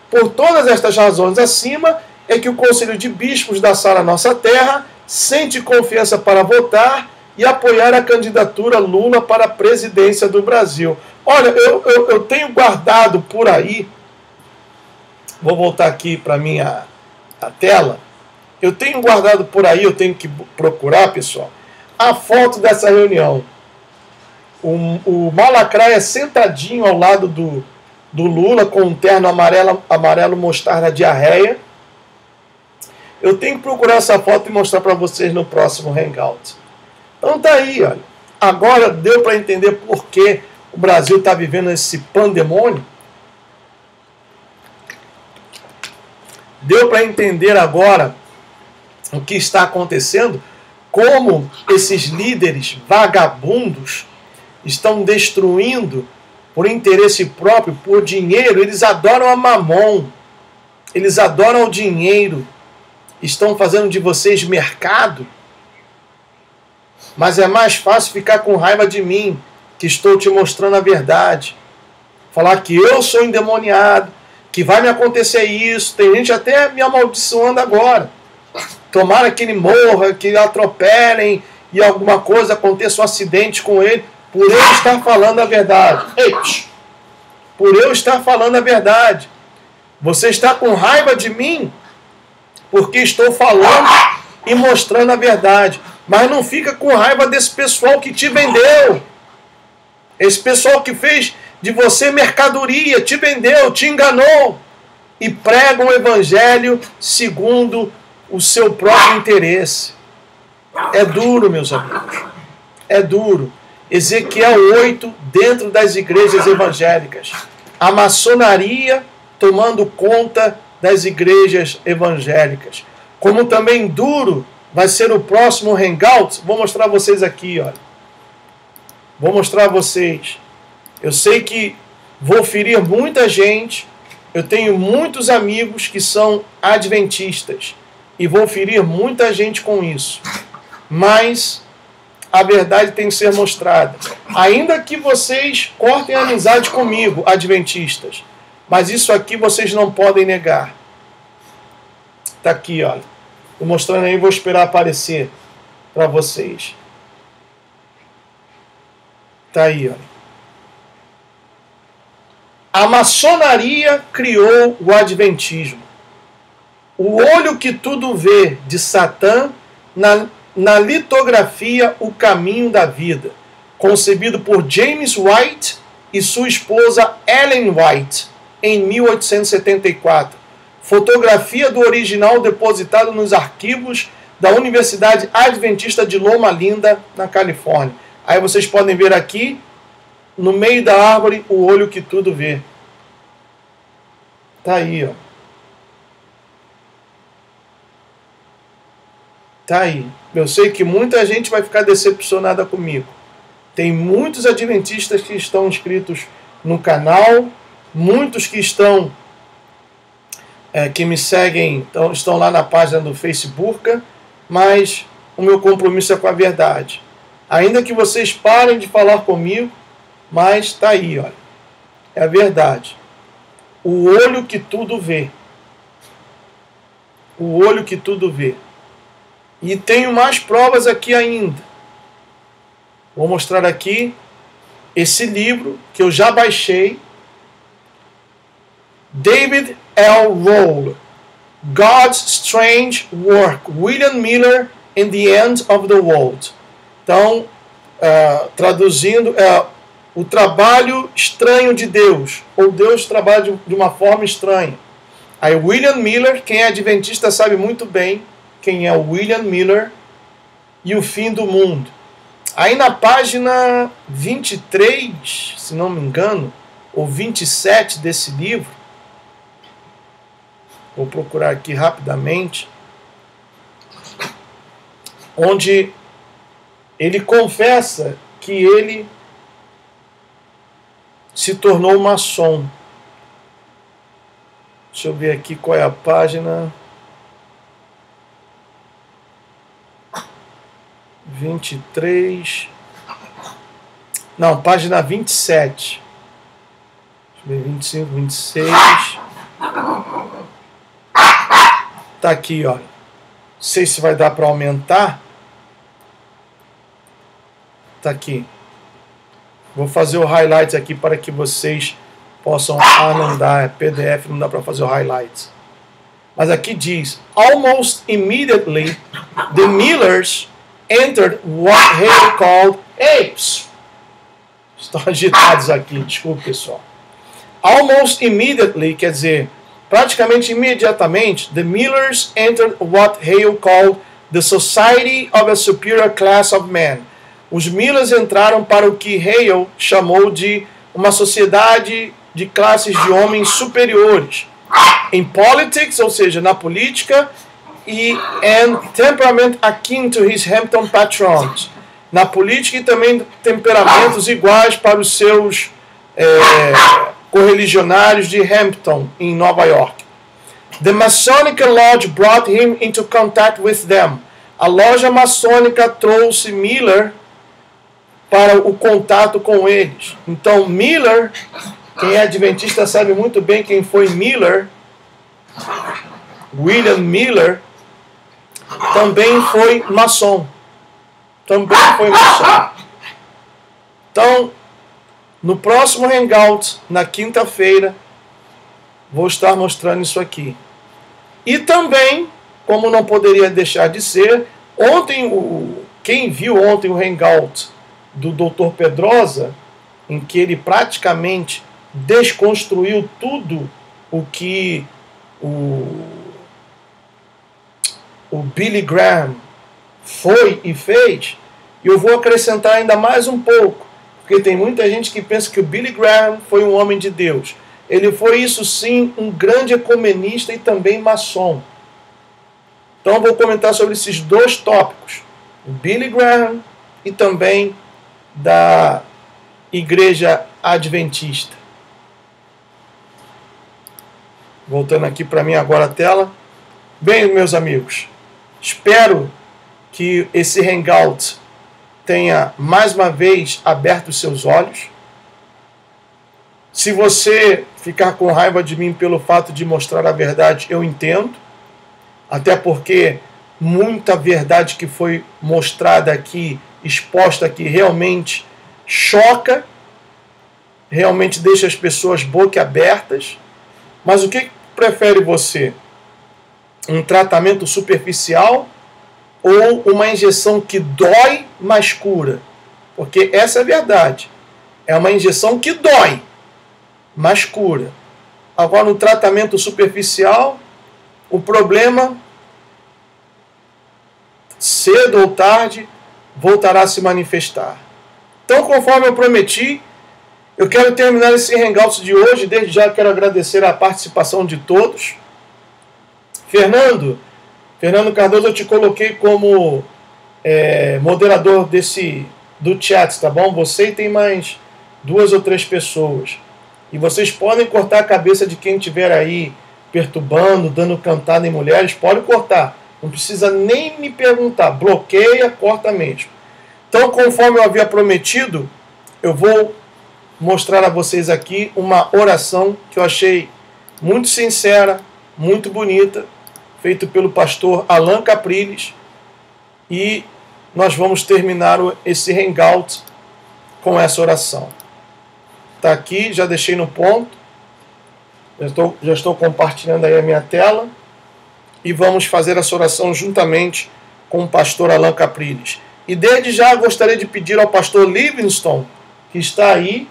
Por todas estas razões acima, é que o Conselho de Bispos da Sara Nossa Terra sente confiança para votar e apoiar a candidatura Lula para a presidência do Brasil. Olha, eu tenho guardado por aí, vou voltar aqui para a minha tela, eu tenho guardado por aí, eu tenho que procurar, pessoal, a foto dessa reunião. O Malacraia sentadinho ao lado do Lula, com um terno amarelo mostarda diarreia. Eu tenho que procurar essa foto e mostrar para vocês no próximo Hangout. Então tá aí, olha. Agora deu para entender por que o Brasil está vivendo esse pandemônio. Deu para entender agora o que está acontecendo, como esses líderes vagabundos estão destruindo por interesse próprio, por dinheiro. Eles adoram a mamon, eles adoram o dinheiro, estão fazendo de vocês mercado. Mas é mais fácil ficar com raiva de mim, que estou te mostrando a verdade. Falar que eu sou endemoniado, que vai me acontecer isso. Tem gente até me amaldiçoando agora. Tomara que ele morra, que atropelem e alguma coisa aconteça, um acidente com ele, por eu estar falando a verdade. Ei, por eu estar falando a verdade. Você está com raiva de mim porque estou falando e mostrando a verdade. Mas não fica com raiva desse pessoal que te vendeu. Esse pessoal que fez de você mercadoria, te vendeu, te enganou. E prega o evangelho segundo o seu próprio interesse. É duro, meus amigos. É duro. Ezequiel 8, dentro das igrejas evangélicas. A maçonaria tomando conta das igrejas evangélicas. Como também duro vai ser o próximo Hangout. Vou mostrar a vocês aqui, olha. Vou mostrar a vocês. Eu sei que vou ferir muita gente. Eu tenho muitos amigos que são adventistas. E vou ferir muita gente com isso. Mas a verdade tem que ser mostrada. Ainda que vocês cortem a amizade comigo, adventistas. Mas isso aqui vocês não podem negar. Está aqui, olha. Estou mostrando aí, vou esperar aparecer para vocês. Está aí, olha. A maçonaria criou o adventismo. O olho que tudo vê de Satã na litografia O Caminho da Vida, concebido por James White e sua esposa Ellen White, em 1874. Fotografia do original depositado nos arquivos da Universidade Adventista de Loma Linda, na Califórnia. Aí vocês podem ver aqui, no meio da árvore, o olho que tudo vê. Tá aí, ó. Tá aí. Eu sei que muita gente vai ficar decepcionada comigo. Tem muitos adventistas que estão inscritos no canal, muitos que estão que me seguem, estão lá na página do Facebook, mas o meu compromisso é com a verdade. Ainda que vocês parem de falar comigo, mas está aí, olha. É a verdade. O olho que tudo vê. O olho que tudo vê. E tenho mais provas aqui ainda. Vou mostrar aqui esse livro que eu já baixei. David L. Rohl, God's Strange Work, William Miller and the End of the World. Então, traduzindo, o trabalho estranho de Deus, ou Deus trabalha de uma forma estranha. Aí William Miller, quem é adventista sabe muito bem quem é o William Miller, e o fim do mundo. Aí na página 23, se não me engano, ou 27 desse livro, vou procurar aqui rapidamente, onde ele confessa que ele se tornou maçom. Deixa eu ver aqui qual é a página. 23. Não, página 27. Deixa eu ver, 25, 26. Tá aqui, olha. Não sei se vai dar para aumentar. Tá aqui. Vou fazer o highlights aqui para que vocês possam... não dá, é PDF, não dá para fazer o highlights. Mas aqui diz: Almost immediately, the Millers entered what Hale called apes. Estão agitados aqui, desculpe, pessoal. Almost immediately, quer dizer, praticamente imediatamente, the Millers entered what Hale called the society of a superior class of men. Os Millers entraram para o que Hale chamou de uma sociedade de classes de homens superiores. Em politics, ou seja, na política, and temperament akin to his Hampton patrons. Na política e também temperamentos iguais para os seus correligionários de Hampton, em Nova York. The Masonic Lodge brought him into contact with them. A loja maçônica trouxe Miller para o contato com eles. Então, Miller, quem é adventista sabe muito bem quem foi Miller. William Miller também foi maçom. Também foi maçom. Então, no próximo Hangout, na quinta-feira, vou estar mostrando isso aqui. E também, como não poderia deixar de ser, ontem, quem viu ontem o Hangout do Dr. Pedrosa, em que ele praticamente desconstruiu tudo o que o Billy Graham foi e fez, e eu vou acrescentar ainda mais um pouco, porque tem muita gente que pensa que o Billy Graham foi um homem de Deus. Ele foi, isso sim, um grande ecumenista e também maçom. Então eu vou comentar sobre esses dois tópicos, o Billy Graham e também da Igreja Adventista. Voltando aqui para mim agora a tela. Bem, meus amigos, espero que esse Hangout tenha mais uma vez aberto os seus olhos. Se você ficar com raiva de mim pelo fato de mostrar a verdade, eu entendo. Até porque muita verdade que foi mostrada aqui, exposta aqui, realmente choca. realmente deixa as pessoas boquiabertas. Mas o que prefere você? Um tratamento superficial ou uma injeção que dói, mas cura? Porque essa é a verdade. É uma injeção que dói, mas cura. Agora, no tratamento superficial, o problema, cedo ou tarde, voltará a se manifestar. Então, conforme eu prometi, eu quero terminar esse Hangouts de hoje. Desde já quero agradecer a participação de todos. Fernando Cardoso, eu te coloquei como moderador do chat, tá bom? Você e tem mais 2 ou 3 pessoas. E vocês podem cortar a cabeça de quem estiver aí perturbando, dando cantada em mulheres. Pode cortar. Não precisa nem me perguntar. Bloqueia, corta mesmo. Então, conforme eu havia prometido, eu vou mostrar a vocês aqui uma oração que eu achei muito sincera, muito bonita, feito pelo pastor Alan Capriles, e nós vamos terminar esse Hangout com essa oração. Está aqui, já deixei no ponto, já estou compartilhando aí a minha tela, e vamos fazer essa oração juntamente com o pastor Alan Capriles. E desde já gostaria de pedir ao pastor Livingston, que está aí,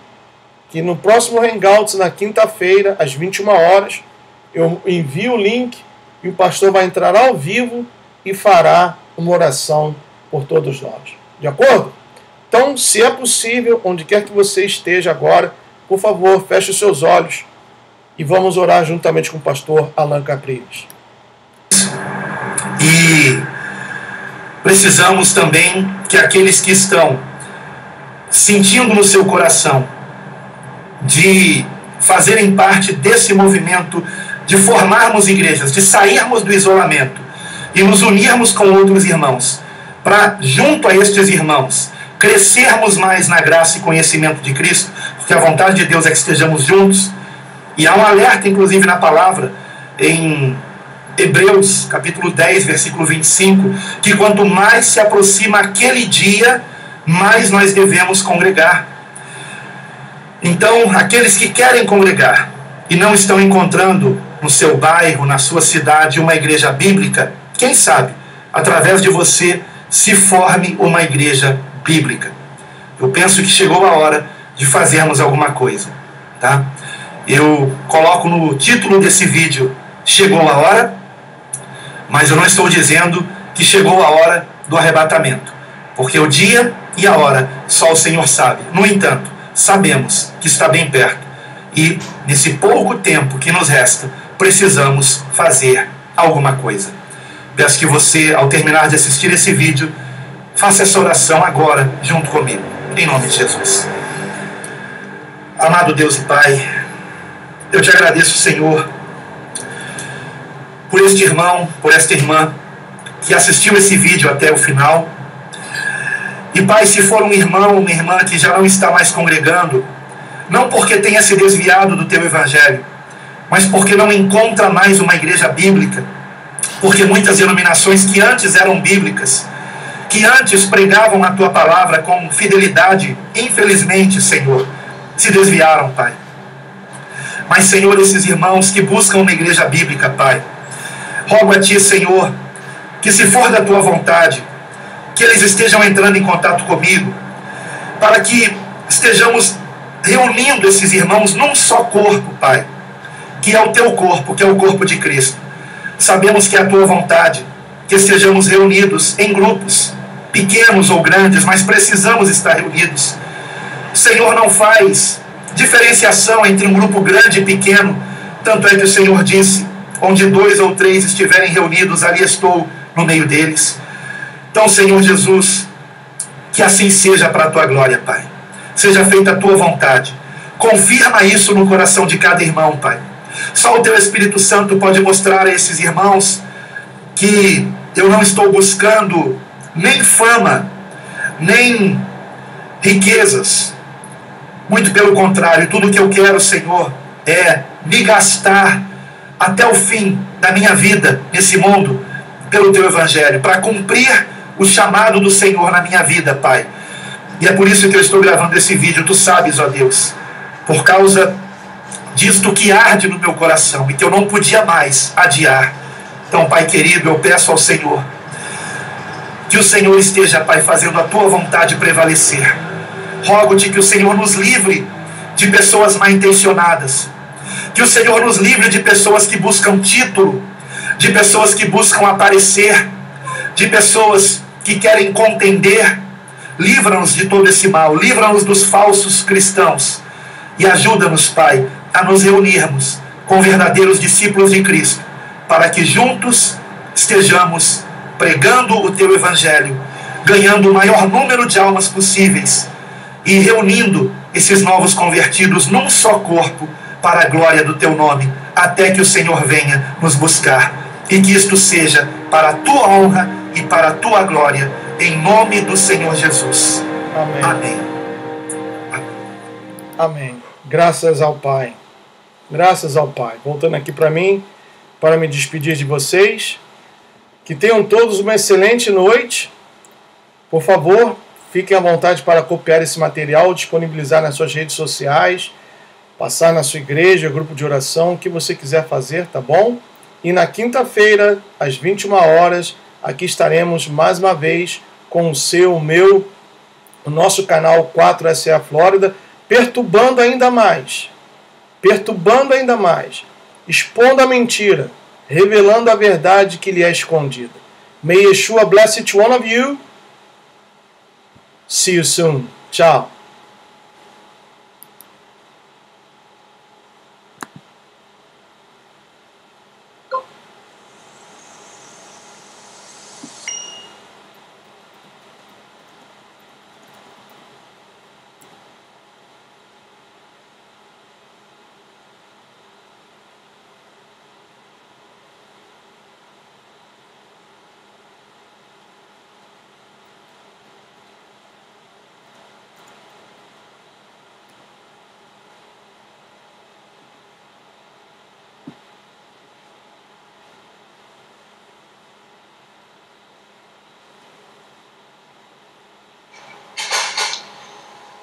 que no próximo Hangouts, na quinta-feira, às 21 horas, eu envio o link e o pastor vai entrar ao vivo e fará uma oração por todos nós. De acordo? Então, se é possível, onde quer que você esteja agora, por favor, feche os seus olhos e vamos orar juntamente com o pastor Alan Capriles. E precisamos também que aqueles que estão sentindo no seu coração de fazerem parte desse movimento, de formarmos igrejas, de sairmos do isolamento e nos unirmos com outros irmãos, para, junto a estes irmãos, crescermos mais na graça e conhecimento de Cristo, porque a vontade de Deus é que estejamos juntos. E há um alerta, inclusive, na palavra, em Hebreus, capítulo 10, versículo 25, que quanto mais se aproxima aquele dia, mais nós devemos congregar. Então, aqueles que querem congregar e não estão encontrando no seu bairro, na sua cidade, uma igreja bíblica, quem sabe, através de você, se forme uma igreja bíblica. Eu penso que chegou a hora de fazermos alguma coisa, tá? Eu coloco no título desse vídeo, chegou a hora, mas eu não estou dizendo que chegou a hora do arrebatamento, porque o dia e a hora só o Senhor sabe. No entanto, sabemos que está bem perto e nesse pouco tempo que nos resta, precisamos fazer alguma coisa. Peço que você, ao terminar de assistir esse vídeo, faça essa oração agora, junto comigo, em nome de Jesus. Amado Deus e Pai, eu te agradeço, Senhor, por este irmão, por esta irmã, que assistiu esse vídeo até o final. E Pai, se for um irmão, uma irmã que já não está mais congregando, não porque tenha se desviado do teu evangelho, mas porque não encontra mais uma igreja bíblica, porque muitas denominações que antes eram bíblicas, que antes pregavam a tua palavra com fidelidade, infelizmente, Senhor, se desviaram, Pai. Mas, Senhor, esses irmãos que buscam uma igreja bíblica, Pai, rogo a Ti, Senhor, que se for da Tua vontade, que eles estejam entrando em contato comigo, para que estejamos reunindo esses irmãos num só corpo, Pai, que é o Teu corpo, que é o corpo de Cristo. Sabemos que é a Tua vontade que estejamos reunidos em grupos, pequenos ou grandes, mas precisamos estar reunidos. O Senhor não faz diferenciação entre um grupo grande e pequeno, tanto é que o Senhor disse, onde 2 ou 3 estiverem reunidos, ali estou no meio deles. Então, Senhor Jesus, que assim seja para a Tua glória, Pai. Seja feita a Tua vontade. Confirma isso no coração de cada irmão, Pai. Só o Teu Espírito Santo pode mostrar a esses irmãos que eu não estou buscando nem fama, nem riquezas. Muito pelo contrário, tudo que eu quero, Senhor, é me gastar até o fim da minha vida nesse mundo pelo Teu Evangelho, para cumprir o chamado do Senhor na minha vida, Pai. E é por isso que eu estou gravando esse vídeo. Tu sabes, ó Deus, por causa disto que arde no meu coração e que eu não podia mais adiar. Então, Pai querido, eu peço ao Senhor que o Senhor esteja, Pai, fazendo a Tua vontade prevalecer. Rogo-te que o Senhor nos livre de pessoas mal intencionadas, que o Senhor nos livre de pessoas que buscam título, de pessoas que buscam aparecer, de pessoas que querem contender. Livra-nos de todo esse mal, livra-nos dos falsos cristãos e ajuda-nos, Pai, a nos reunirmos com verdadeiros discípulos de Cristo, para que juntos estejamos pregando o Teu Evangelho, ganhando o maior número de almas possíveis e reunindo esses novos convertidos num só corpo para a glória do Teu nome, até que o Senhor venha nos buscar. E que isto seja para a Tua honra e para a Tua glória, em nome do Senhor Jesus. Amém. Amém. Amém. Graças ao Pai. Graças ao Pai. Voltando aqui para mim, para me despedir de vocês. Que tenham todos uma excelente noite. Por favor, fiquem à vontade para copiar esse material, disponibilizar nas suas redes sociais, passar na sua igreja, grupo de oração, o que você quiser fazer, tá bom? E na quinta-feira, às 21 horas, aqui estaremos mais uma vez com o nosso canal 4SA Flórida, perturbando ainda mais, expondo a mentira, revelando a verdade que lhe é escondida. May Yeshua bless each one of you. See you soon. Tchau.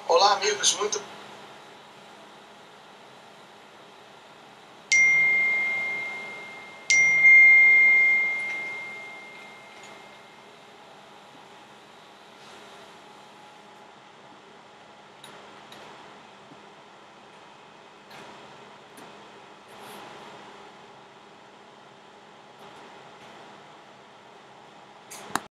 Olá, amigos, muito